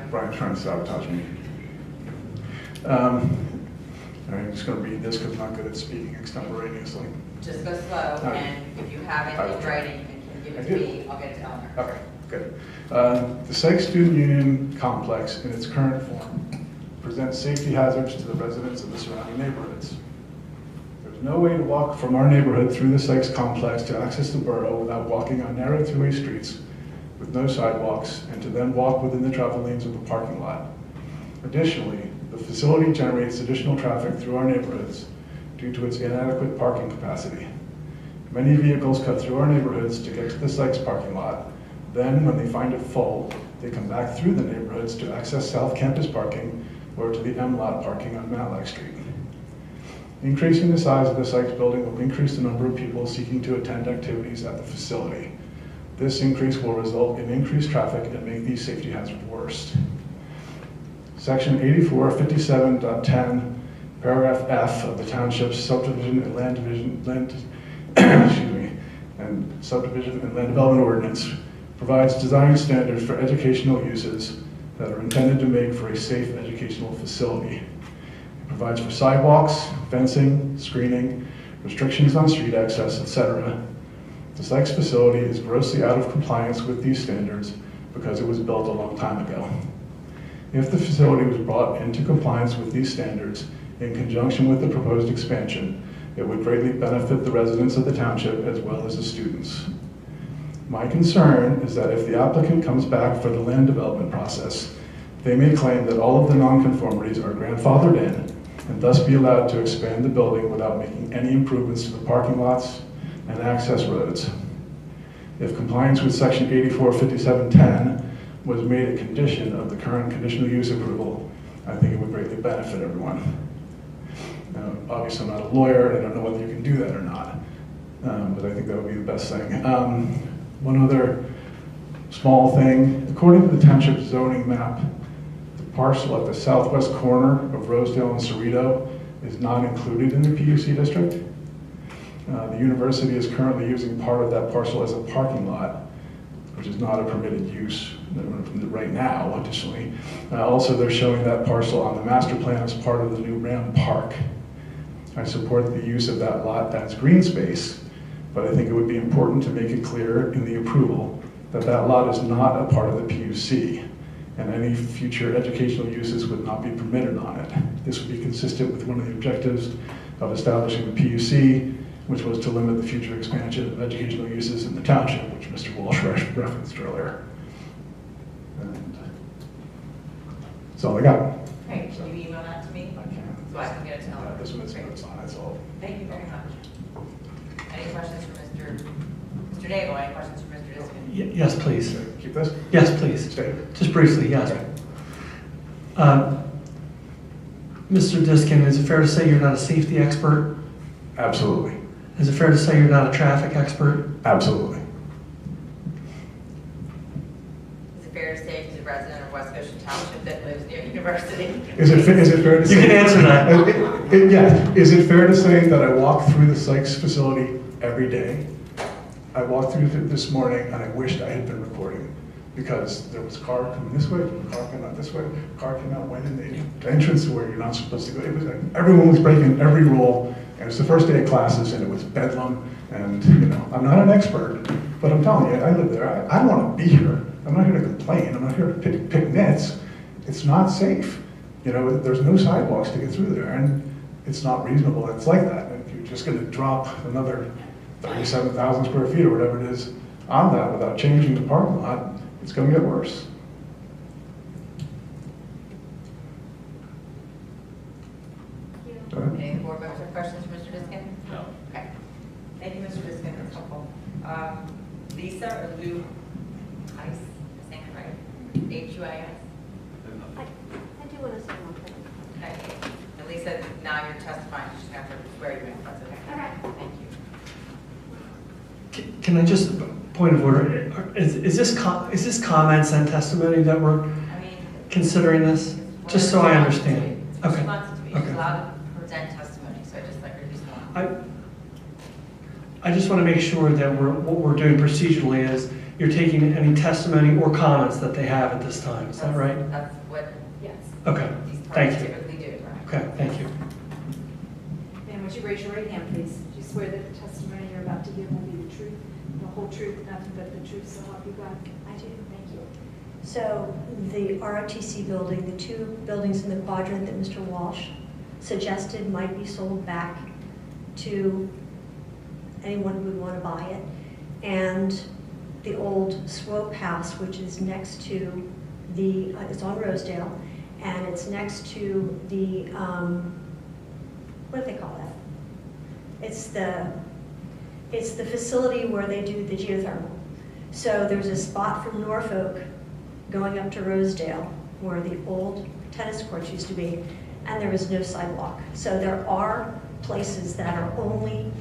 Brian's trying to sabotage me. I'm just going to read this because I'm not good at speaking extemporaneously. Just go slow, and if you have it in writing and can give it to me, I'll get it to Eleanor. Okay, good. The Sykes Student Union Complex in its current form presents safety hazards to the residents of the surrounding neighborhoods. There's no way to walk from our neighborhood through the Sykes complex to access the borough without walking on narrow two-way streets with no sidewalks, and to then walk within the travel lanes of the parking lot. Additionally, the facility generates additional traffic through our neighborhoods due to its inadequate parking capacity. Many vehicles cut through our neighborhoods to get to the Sykes parking lot. Then, when they find it full, they come back through the neighborhoods to access South Campus parking or to the M lot parking on Matlack Street. Increasing the size of the Sykes building will increase the number of people seeking to attend activities at the facility. This increase will result in increased traffic and make these safety hazards worse. Section 8457.10, paragraph F of the township's subdivision and land development ordinance provides design standards for educational uses that are intended to make for a safe educational facility. It provides for sidewalks, fencing, screening, restrictions on street access, etc. The Sykes facility is grossly out of compliance with these standards because it was built a long time ago. If the facility was brought into compliance with these standards in conjunction with the proposed expansion, it would greatly benefit the residents of the township as well as the students. My concern is that if the applicant comes back for the land development process, they may claim that all of the nonconformities are grandfathered in and thus be allowed to expand the building without making any improvements to the parking lots and access roads. If compliance with section 845710 was made a condition of the current conditional use approval, I think it would greatly benefit everyone. Now, obviously, I'm not a lawyer, and I don't know whether you can do that or not, but I think that would be the best thing. One other small thing, according to the township zoning map, the parcel at the southwest corner of Rosedale and Cerrito is not included in the PUC district. The university is currently using part of that parcel as a parking lot, which is not a permitted use right now, additionally. Also, they're showing that parcel on the master plan as part of the new Ram Park. I support the use of that lot as green space, but I think it would be important to make it clear in the approval that that lot is not a part of the PUC, and any future educational uses would not be permitted on it. This would be consistent with one of the objectives of establishing the PUC, which was to limit the future expansion of educational uses in the township, which Mr. Walsh referenced earlier. And that's all I got. Great, can you email that to me? I can. So I can get it to him? This one's notes on it, so. Thank you very much. Any questions for Mr. Daigle? Any questions for Mr. Diskin? Yes, please. Keep this? Yes, please. Stay. Just briefly, yes. Mr. Diskin, is it fair to say you're not a safety expert? Absolutely. Is it fair to say you're not a traffic expert? Absolutely. Is it fair to say he's a resident of West Goshen Township that lives near university? Is it fair to say? You can answer that. Yeah. Is it fair to say that I walk through the Sykes facility every day? I walked through this morning and I wished I had been recording because there was a car coming this way, a car coming out this way, a car came out, went in the entrance where you're not supposed to go. It was like, everyone was breaking every rule, and it's the first day of classes and it was bedlam. And you know, I'm not an expert, but I'm telling you, I live there. I want to be here. I'm not here to complain. I'm not here to pick nits. It's not safe. You know, there's no sidewalks to get through there, and it's not reasonable. It's like that. If you're just going to drop another 37,000 square feet or whatever it is on that without changing the parking lot, it's going to get worse. Any board members have questions for Mr. Diskin? No. Okay. Thank you, Mr. Diskin. That's helpful. Lisa or Lou Ice, saying it right? H-U-I-S? I do want to say one thing. Okay. And Lisa, now you're testifying. She's going to have to swear you in. That's okay. Okay. Thank you. Can I just, point of order, is this comments and testimony that we're considering this? Just so I understand. Okay. She wants it to be. She's allowed to present testimony, so I just like her to do one. I just want to make sure that what we're doing procedurally is you're taking any testimony or comments that they have at this time. Is that right? That's what, yes. Okay. These Thank parties you. typically do, right? Okay. Thank you. And would you raise your right hand, please? Do you swear that the testimony you're about to give will be the truth, the whole truth, nothing but the truth, so help you God? I do, thank you. So the ROTC building, the two buildings in the quadrant that Mr. Walsh suggested might be sold back to anyone who would want to buy it, and the old Swope House, which is next to the, it's on Rosedale, and it's next to the, what do they call that? It's the facility where they do the geothermal. So there's a spot from Norfolk going up to Rosedale where the old tennis courts used to be, and there is no sidewalk. So there are places that are only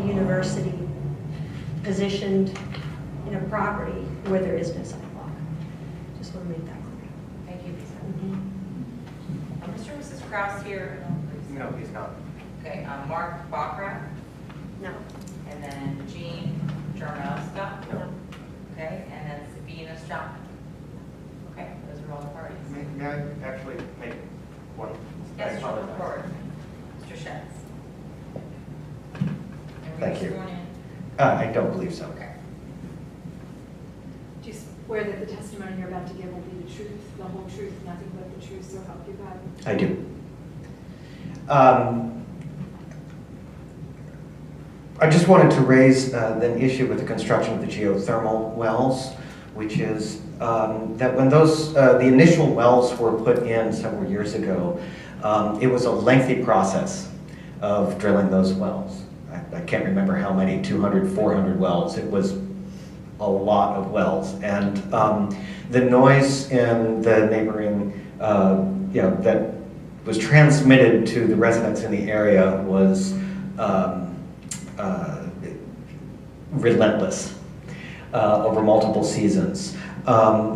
university positioned in a property where there is no sidewalk. Just want to make that clear. Thank you, Lisa. Mr. and Mrs. Kraus here? No, he's not. Okay, Mark Baccarat? No. And then Jean Jarmelska? No. Okay, and then Sabina Strauss? Okay, those are all the parties. May I actually make one? Yes, I sure, apologize. go forward. Mr. Schatz. Thank you. I don't believe so. Do you swear that the testimony you're about to give will be the truth, the whole truth, nothing but the truth, so help you God? I do. I just wanted to raise an issue with the construction of the geothermal wells, which is that when the initial wells were put in several years ago, it was a lengthy process of drilling those wells. I can't remember how many, 200, 400 wells. It was a lot of wells. And the noise in the neighboring, that was transmitted to the residents in the area was relentless over multiple seasons.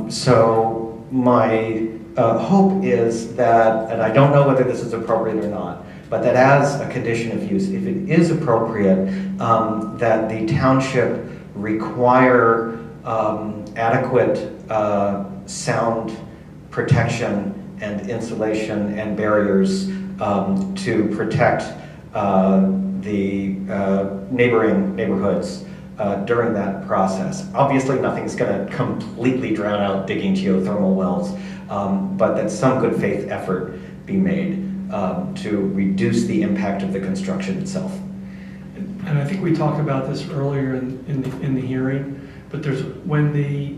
So my hope is that, and I don't know whether this is appropriate or not, but that as a condition of use, if it is appropriate, that the township require adequate sound protection and insulation and barriers to protect the neighboring neighborhoods during that process. Obviously, nothing's going to completely drown out digging geothermal wells, but that some good faith effort be made to reduce the impact of the construction itself. And I think we talked about this earlier in the hearing, but there's when the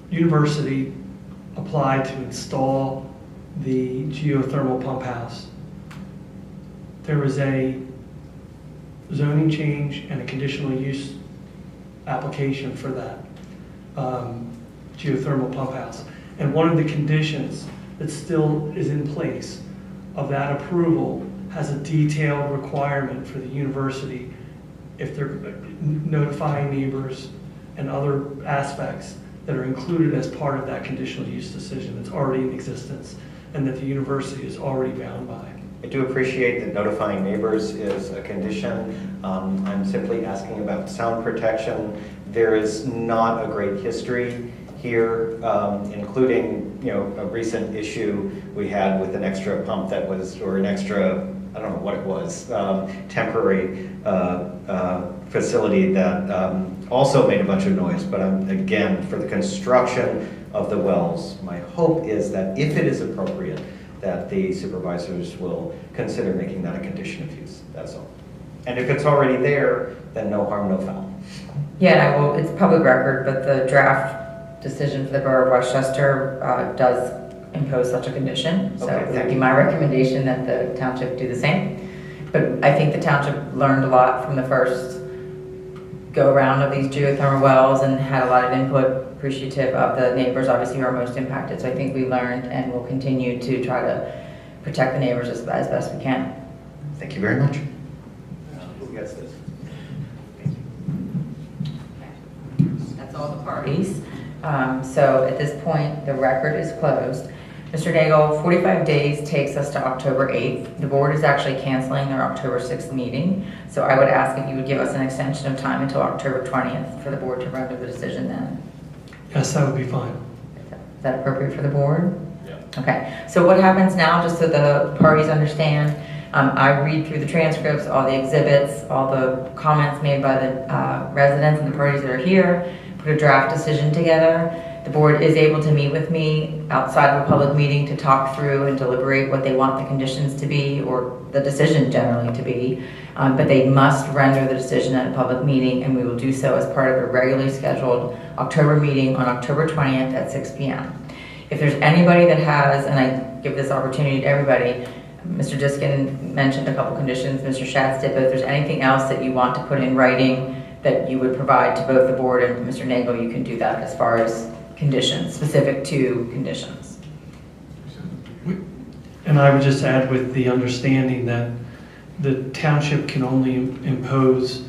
university applied to install the geothermal pump house, there was a zoning change and a conditional use application for that geothermal pump house. And one of the conditions that still is in place of that approval has a detailed requirement for the university, if they're notifying neighbors and other aspects that are included as part of that conditional use decision that's already in existence and that the university is already bound by. I do appreciate that notifying neighbors is a condition. I'm simply asking about sound protection. There is not a great history here, including a recent issue we had with an extra pump that was, or an extra, I don't know what it was, temporary facility that also made a bunch of noise. But again, for the construction of the wells, my hope is that if it is appropriate, that the supervisors will consider making that a condition of use, that's all. And if it's already there, then no harm, no foul. Yeah, well, it's public record, but the draft decision for the Borough of Westchester does impose such a condition. So it would be my recommendation that the township do the same. But I think the township learned a lot from the first go-around of these geothermal wells and had a lot of input, appreciative of the neighbors, obviously, who are most impacted. So I think we learned and will continue to try to protect the neighbors as best we can. Thank you very much. Who gets this? That's all the parties. So at this point, the record is closed. Mr. Nagel, 45 days takes us to October 8th. The board is actually canceling their October 6th meeting. So I would ask if you would give us an extension of time until October 20th for the board to render the decision then. Yes, that would be fine. Is that appropriate for the board? Yeah. Okay. So what happens now, just so the parties understand, I read through the transcripts, all the exhibits, all the comments made by the residents and the parties that are here, put a draft decision together. The board is able to meet with me outside of a public meeting to talk through and deliberate what they want the conditions to be, or the decision generally to be, but they must render the decision at a public meeting, and we will do so as part of a regularly scheduled October meeting on October 20th at 6 p.m. If there's anybody that has, and I give this opportunity to everybody, Mr. Diskin mentioned a couple conditions, Mr. Schatz did, but if there's anything else that you want to put in writing that you would provide to both the board and Mr. Nagel, you can do that as far as conditions, specific to conditions. And I would just add with the understanding that the township can only impose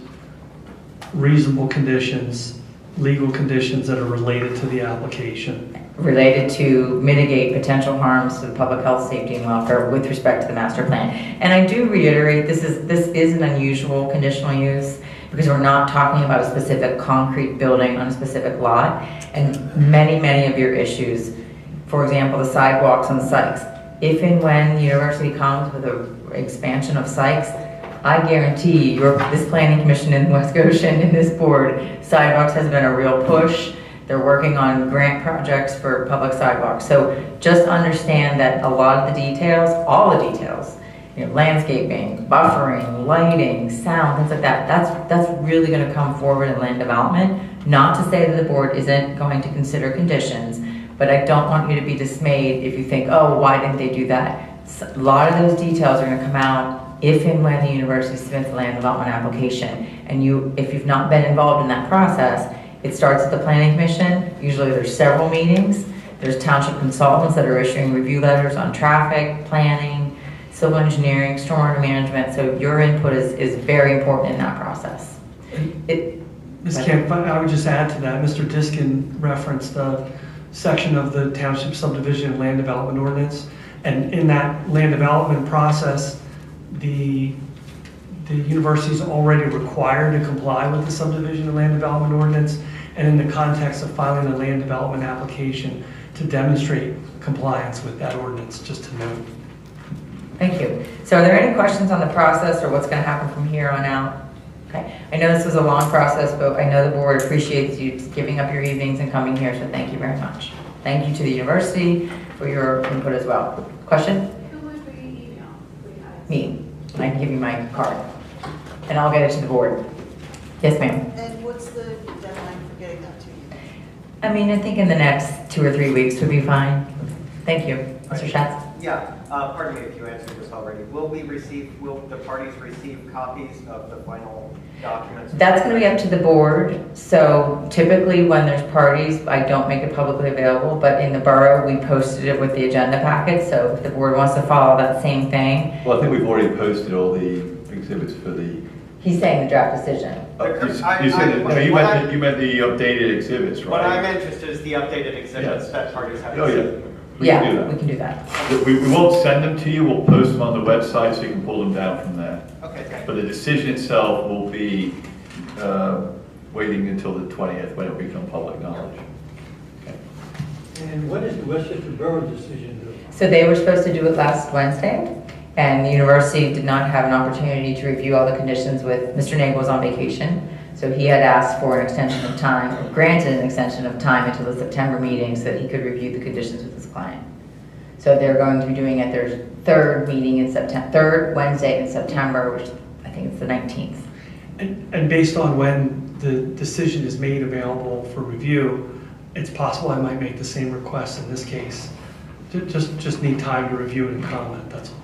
reasonable conditions, legal conditions that are related to the application. Related to mitigate potential harms to the public health, safety, and welfare with respect to the master plan. And I do reiterate, this is an unusual conditional use because we're not talking about a specific concrete building on a specific lot. And many of your issues, for example, the sidewalks on Sykes, if and when the university comes with an expansion of Sykes, I guarantee this planning commission in West Goshen and this board, sidewalks has been a real push. They're working on grant projects for public sidewalks. So just understand that a lot of the details, all the details, landscaping, buffering, lighting, sound, things like that, that's really gonna come forward in land development. Not to say that the board isn't going to consider conditions, but I don't want you to be dismayed if you think, oh, why didn't they do that? A lot of those details are gonna come out if and when the university submits a land development application. And if you've not been involved in that process, it starts at the planning commission. Usually there's several meetings. There's township consultants that are issuing review letters on traffic, planning, civil engineering, stormwater management. So your input is very important in that process. Ms. Camp, I would just add to that, Mr. Diskin referenced a section of the township subdivision and land development ordinance. And in that land development process, the university is already required to comply with the subdivision and land development ordinance, and in the context of filing a land development application to demonstrate compliance with that ordinance, just to note. Thank you. So are there any questions on the process or what's going to happen from here on out? Okay. I know this was a long process, but I know the board appreciates you giving up your evenings and coming here, so thank you very much. Thank you to the university for your input as well. Question? Who would we email? Me. I can give you my card, and I'll get it to the board. Yes, ma'am. And what's the deadline for getting that to you? I mean, I think in the next 2 or 3 weeks would be fine. Thank you. Mr. Schatz? Yeah, pardon me if you answered this already. Will the parties receive copies of the final documents? That's going to be up to the board. So typically when there's parties, I don't make it publicly available, but in the borough, we posted it with the agenda packet. So if the board wants to follow that same thing. Well, I think we've already posted all the exhibits for the... He's saying the draft decision. You meant the updated exhibits, right? What I'm interested is the updated exhibits that parties have. Oh, yeah. We can do that. We won't send them to you, we'll post them on the website so you can pull them down from there. Okay, thank But the decision itself will be waiting until the 20th when it will become public knowledge. Okay. And what is the Westchester Borough decision doing? So they were supposed to do it last Wednesday, and the university did not have an opportunity to review all the conditions with, Mr. Nagel was on vacation, so he had asked for an extension of time, or granted an extension of time until the September meeting so that he could review the conditions with his client. So they're going to be doing it their third meeting in September, third Wednesday in September, which I think it's the 19th. And based on when the decision is made available for review, it's possible I might make the same request in this case. Just need time to review it and comment, that's all.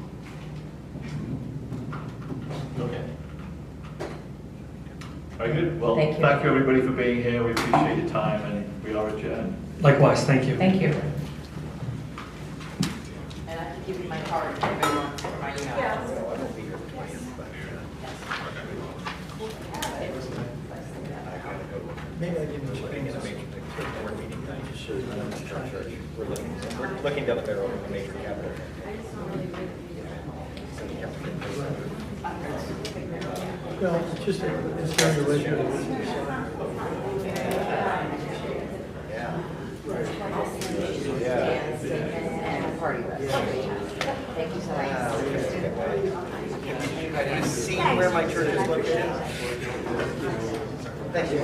Okay. Very good. Well, Thank you. thank you everybody for being here. We appreciate your time and we are adjourned. Likewise, thank you. Thank you. And I can give you my card if anybody wants my email. Yeah. Maybe I give you a thing as a major board meeting, that just shows you the church. We're looking down the barrel of a major capital. Well, it's just, it's going to let you. And party rest. Thank you so much. Have you seen where my church is located? Thank you.